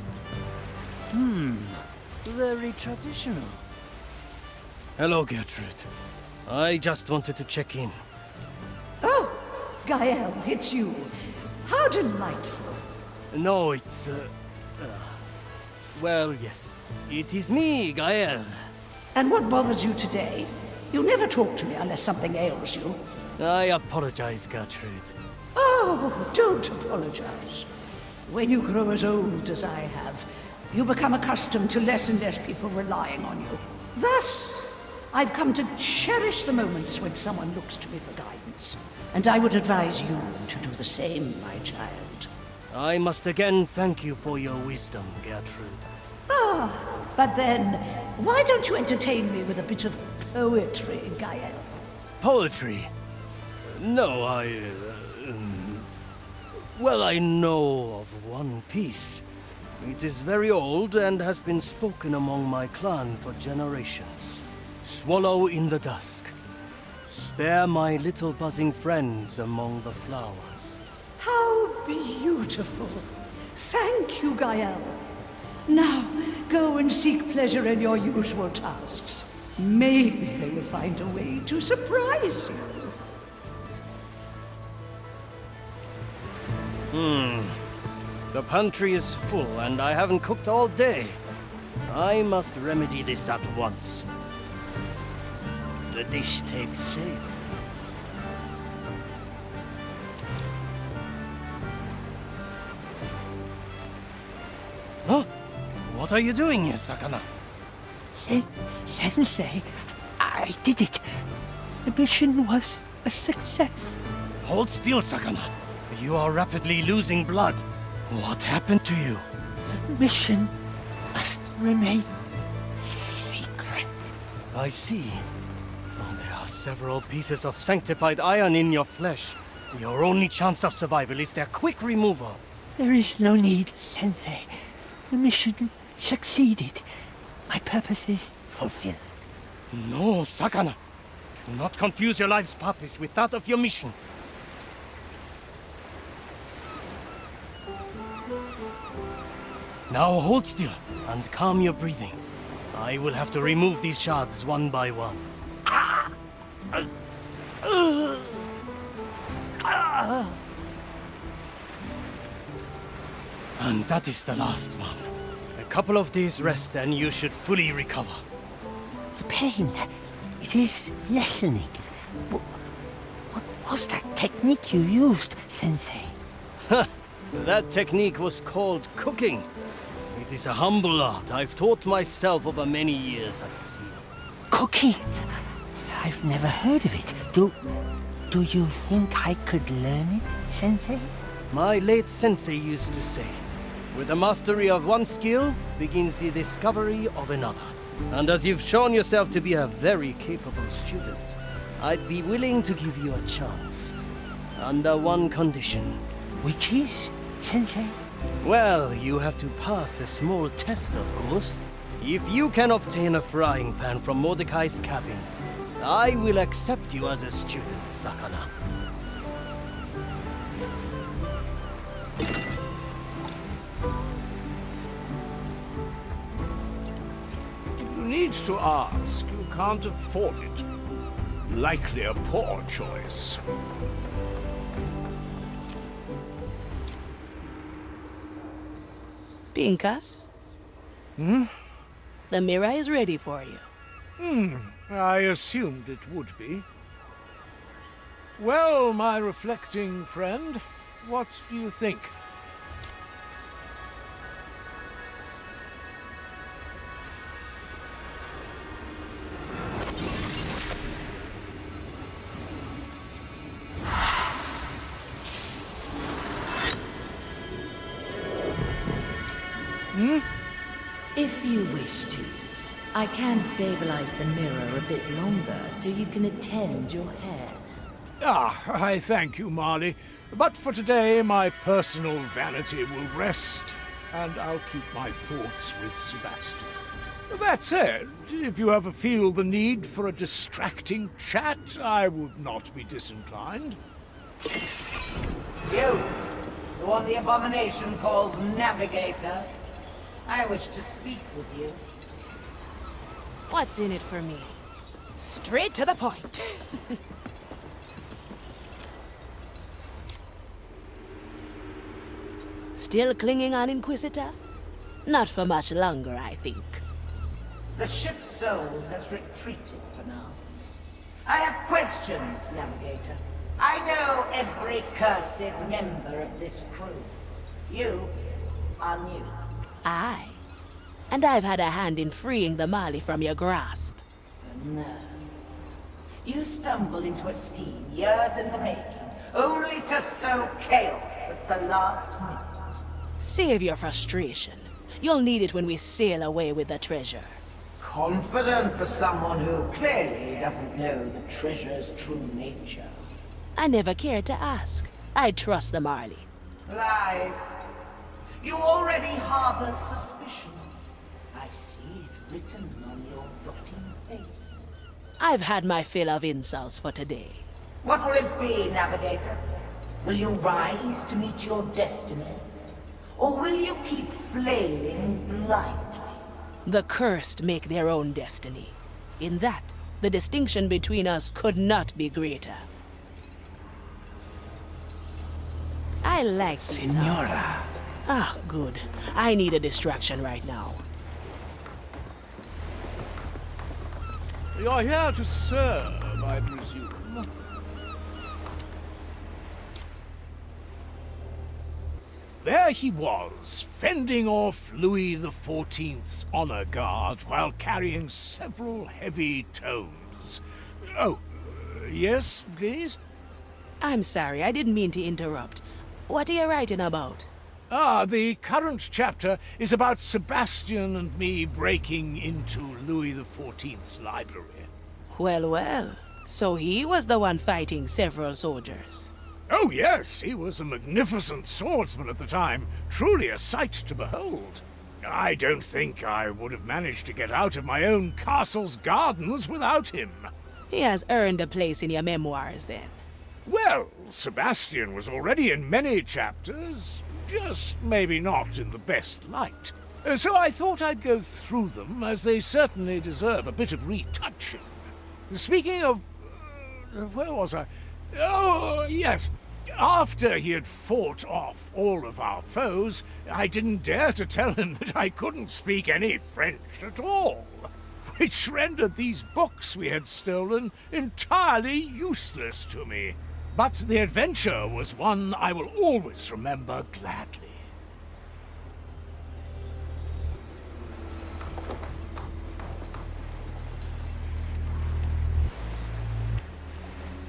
Very traditional. Hello, Gertrude. I just wanted to check in. Oh, Gael, it's you. How delightful. No, it's... well, yes. It is me, Gael. And what bothers you today? You never talk to me unless something ails you. I apologize, Gertrude. Oh, don't apologize. When you grow as old as I have, you become accustomed to less and less people relying on you. Thus, I've come to cherish the moments when someone looks to me for guidance. And I would advise you to do the same, my child. I must again thank you for your wisdom, Gertrude. Ah, but then, why don't you entertain me with a bit of poetry, Gael? Poetry? No, well, I know of one piece. It is very old and has been spoken among my clan for generations. Swallow in the dusk. Spare my little buzzing friends among the flowers. How beautiful. Thank you, Gael. Now, go and seek pleasure in your usual tasks. Maybe they will find a way to surprise you. The pantry is full and I haven't cooked all day. I must remedy this at once. The dish takes shape. Huh? What are you doing here, Sakana? Sensei, I did it. The mission was a success. Hold still, Sakana. You are rapidly losing blood. What happened to you? The mission must remain secret. I see. Oh, there are several pieces of sanctified iron in your flesh. Your only chance of survival is their quick removal. There is no need, Sensei. The mission succeeded. My purpose is fulfilled. No, Sakana. Do not confuse your life's purpose with that of your mission. Now hold still and calm your breathing. I will have to remove these shards one by one. And that is the last one. A couple of days rest and you should fully recover. The pain, it is lessening. What was that technique you used, Sensei? That technique was called cooking. It is a humble art I've taught myself over many years at sea. Cooking? I've never heard of it. Do you think I could learn it, Sensei? My late sensei used to say, with the mastery of one skill begins the discovery of another. And as you've shown yourself to be a very capable student, I'd be willing to give you a chance. Under one condition. Which is, Sensei? Well, you have to pass a small test, of course. If you can obtain a frying pan from Mordecai's cabin, I will accept you as a student, Sakana. You need to ask. You can't afford it. Likely a poor choice. Pinkas? Hmm? The mirror is ready for you. I assumed it would be. Well, my reflecting friend, what do you think? If you wish to, I can stabilize the mirror a bit longer so you can attend your hair. I thank you, Marley. But for today, my personal vanity will rest, and I'll keep my thoughts with Sebastian. That said, if you ever feel the need for a distracting chat, I would not be disinclined. You, the one the abomination calls Navigator. I wish to speak with you. What's in it for me? Straight to the point. Still clinging on, Inquisitor? Not for much longer, I think. The ship's soul has retreated for now. I have questions, Navigator. I know every cursed member of this crew. You are new. Aye. And I've had a hand in freeing the Mali from your grasp. The nerve. You stumble into a scheme years in the making, only to sow chaos at the last minute. Save your frustration. You'll need it when we sail away with the treasure. Confident for someone who clearly doesn't know the treasure's true nature. I never cared to ask. I trust the Marley. Lies. You already harbor suspicion. I see it written on your rotting face. I've had my fill of insults for today. What will it be, Navigator? Will you rise to meet your destiny? Or will you keep flailing blindly? The cursed make their own destiny. In that, the distinction between us could not be greater. I like these Senora. eyes. Ah, good. I need a distraction right now. You're here to serve, I presume. There he was, fending off Louis XIV's honor guard while carrying several heavy tomes. Oh, yes, please? I'm sorry, I didn't mean to interrupt. What are you writing about? The current chapter is about Sebastian and me breaking into Louis XIV's library. Well, well. So he was the one fighting several soldiers. Oh, yes, he was a magnificent swordsman at the time, truly a sight to behold. I don't think I would have managed to get out of my own castle's gardens without him. He has earned a place in your memoirs, then. Well, Sebastian was already in many chapters, just maybe not in the best light. So I thought I'd go through them, as they certainly deserve a bit of retouching. Speaking of... where was I? Oh, yes. After he had fought off all of our foes, I didn't dare to tell him that I couldn't speak any French at all, which rendered these books we had stolen entirely useless to me. But the adventure was one I will always remember gladly.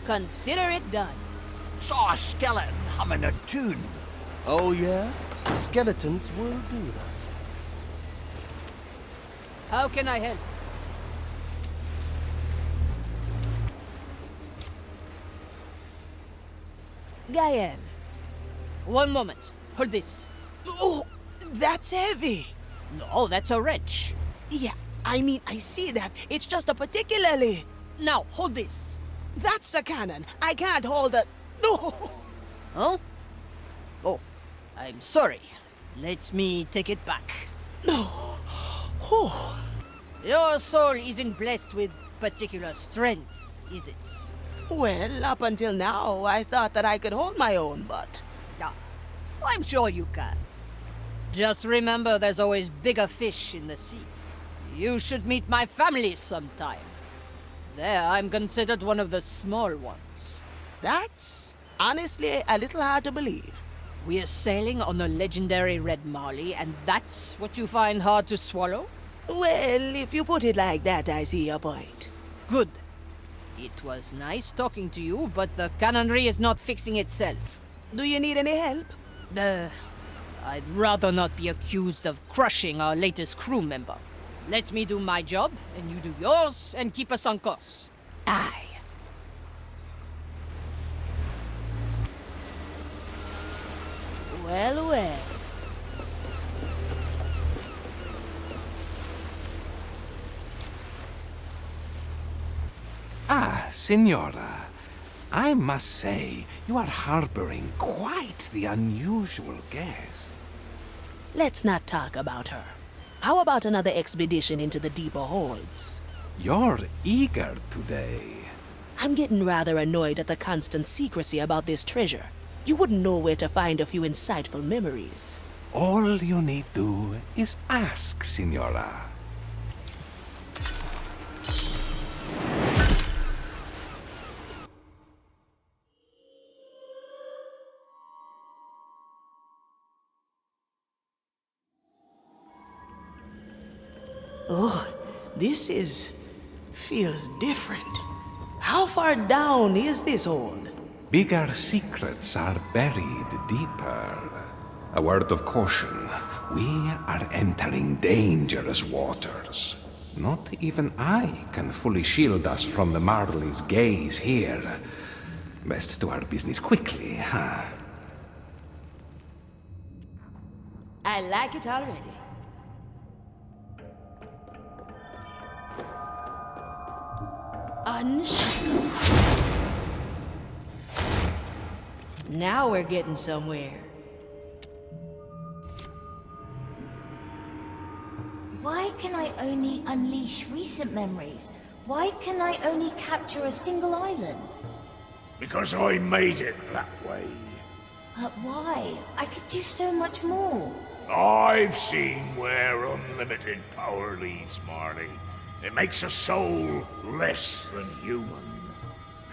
Consider it done. Saw a skeleton humming a tune. Oh yeah? Skeletons will do that. How can I help? Gael. One moment. Hold this. Oh, that's heavy. No, that's a wrench. Yeah, I mean, I see that. It's just a particularly... Now, hold this. That's a cannon. I can't hold it. No! Huh? Oh, I'm sorry. Let me take it back. No. Oh. Your soul isn't blessed with particular strength, is it? Well, up until now, I thought that I could hold my own, but... Yeah, I'm sure you can. Just remember there's always bigger fish in the sea. You should meet my family sometime. There, I'm considered one of the small ones. That's honestly a little hard to believe. We're sailing on the legendary Red Marley, and that's what you find hard to swallow? Well, if you put it like that, I see your point. Good. It was nice talking to you, but the cannonry is not fixing itself. Do you need any help? I'd rather not be accused of crushing our latest crew member. Let me do my job, and you do yours, and keep us on course. Aye. Well, well. Ah, Signora. I must say, you are harboring quite the unusual guest. Let's not talk about her. How about another expedition into the deeper holds? You're eager today. I'm getting rather annoyed at the constant secrecy about this treasure. You wouldn't know where to find a few insightful memories. All you need do is ask, Signora. Oh, feels different. How far down is this hold? Bigger secrets are buried deeper. A word of caution. We are entering dangerous waters. Not even I can fully shield us from the Marley's gaze here. Best do our business quickly, huh? I like it already. Unshackled. Now we're getting somewhere. Why can I only unleash recent memories? Why can I only capture a single island? Because I made it that way. But why? I could do so much more. I've seen where unlimited power leads, Marley. It makes a soul less than human.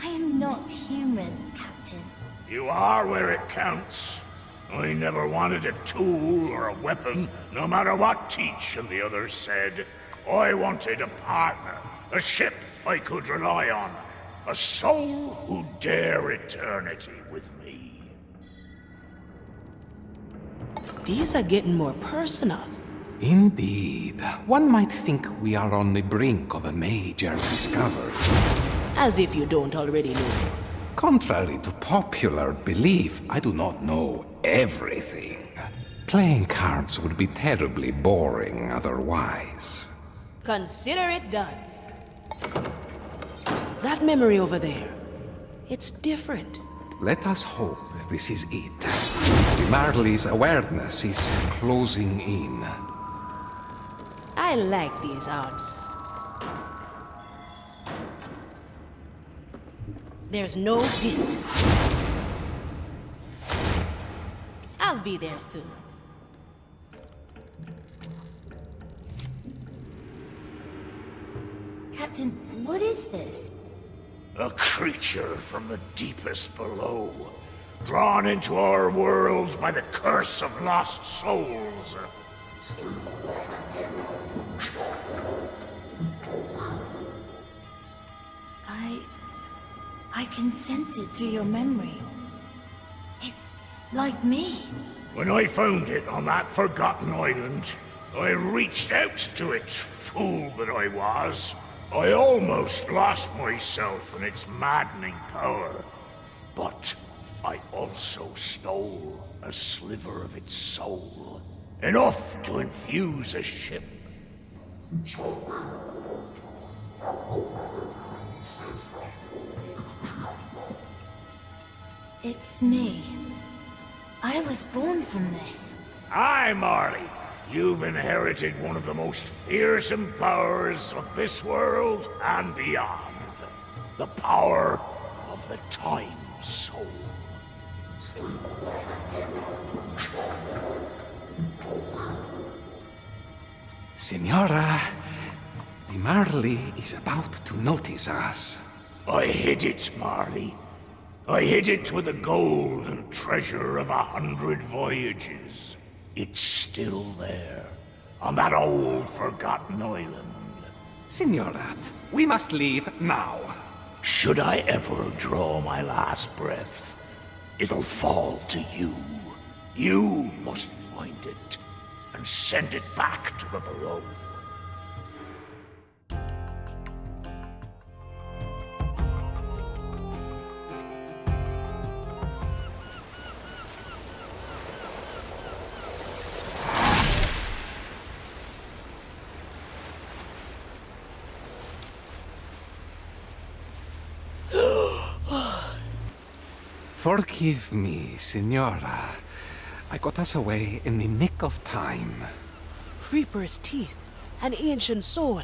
I am not human, Captain. You are where it counts. I never wanted a tool or a weapon, no matter what Teach and the others said. I wanted a partner, a ship I could rely on, a soul who'd dare eternity with me. These are getting more personal. Indeed. One might think we are on the brink of a major discovery. As if you don't already know. Contrary to popular belief, I do not know everything. Playing cards would be terribly boring otherwise. Consider it done. That memory over there, it's different. Let us hope this is it. The Marley's awareness is closing in. I like these odds. There's no distance. I'll be there soon. Captain, what is this? A creature from the deepest below, drawn into our world by the curse of lost souls. I can sense it through your memory. It's like me. When I found it on that forgotten island, I reached out to it, fool that I was. I almost lost myself in its maddening power. But I also stole a sliver of its soul. Enough to infuse a ship. It's me. I was born from this. Aye, Marley. You've inherited one of the most fearsome powers of this world and beyond. The power of the Time Soul. Senora, the Marley is about to notice us. I hid it, Marley. I hid it with the gold and treasure of 100 voyages. It's still there, on that old forgotten island. Senora, we must leave now. Should I ever draw my last breath, it'll fall to you. You must find it and send it back to the below. Forgive me, Senora. I got us away in the nick of time. Reaper's teeth. An ancient soul.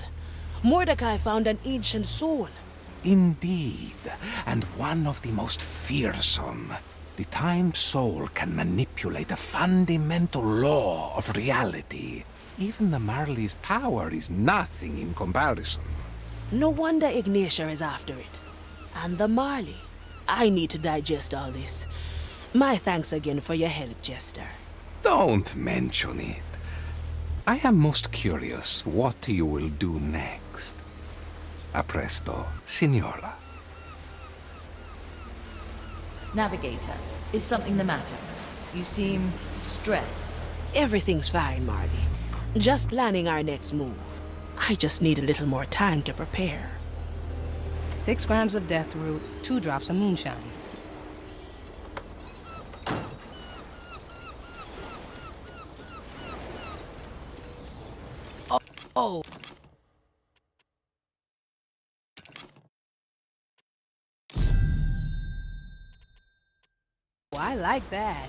Mordecai found an ancient soul. Indeed, and one of the most fearsome. The Time Soul can manipulate a fundamental law of reality. Even the Marley's power is nothing in comparison. No wonder Ignatia is after it. And the Marley. I need to digest all this. My thanks again for your help, Jester. Don't mention it. I am most curious what you will do next. A presto, Signora. Navigator, is something the matter? You seem stressed. Everything's fine, Marley. Just planning our next move. I just need a little more time to prepare. 6 grams of death root, 2 drops of moonshine. Oh. I like that.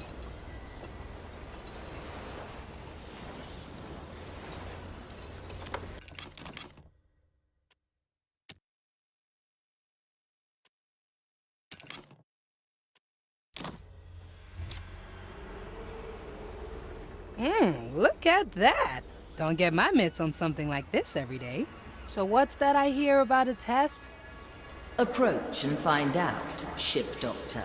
Look at that. Don't get my mitts on something like this every day. So what's that I hear about a test? Approach and find out, ship doctor.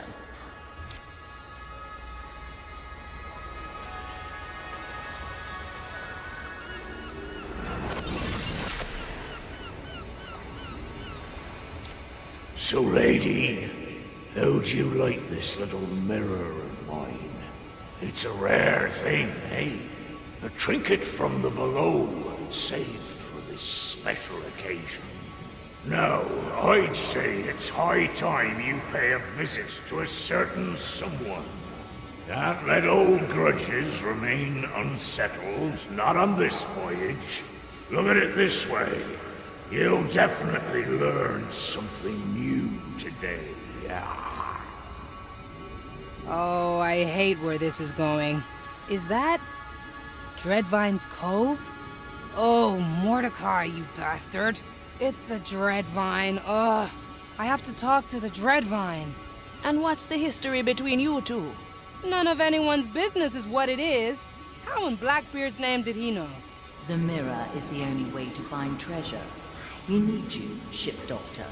So, lady, how'd you like this little mirror of mine? It's a rare thing, eh? A trinket from the below, saved for this special occasion. Now, I'd say it's high time you pay a visit to a certain someone. Can't let old grudges remain unsettled, not on this voyage. Look at it this way. You'll definitely learn something new today. Oh, I hate where this is going. Is that Dreadvine's Cove? Oh, Mordecai, you bastard. It's the Dreadvine. Ugh. I have to talk to the Dreadvine. And what's the history between you two? None of anyone's business is what it is. How in Blackbeard's name did he know? The mirror is the only way to find treasure. We need you, ship doctor.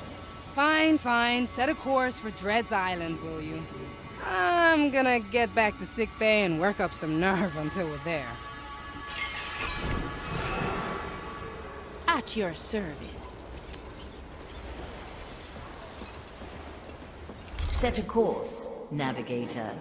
Fine, fine. Set a course for Dread's Island, will you? I'm gonna get back to sickbay and work up some nerve until we're there. At your service. Set a course, navigator.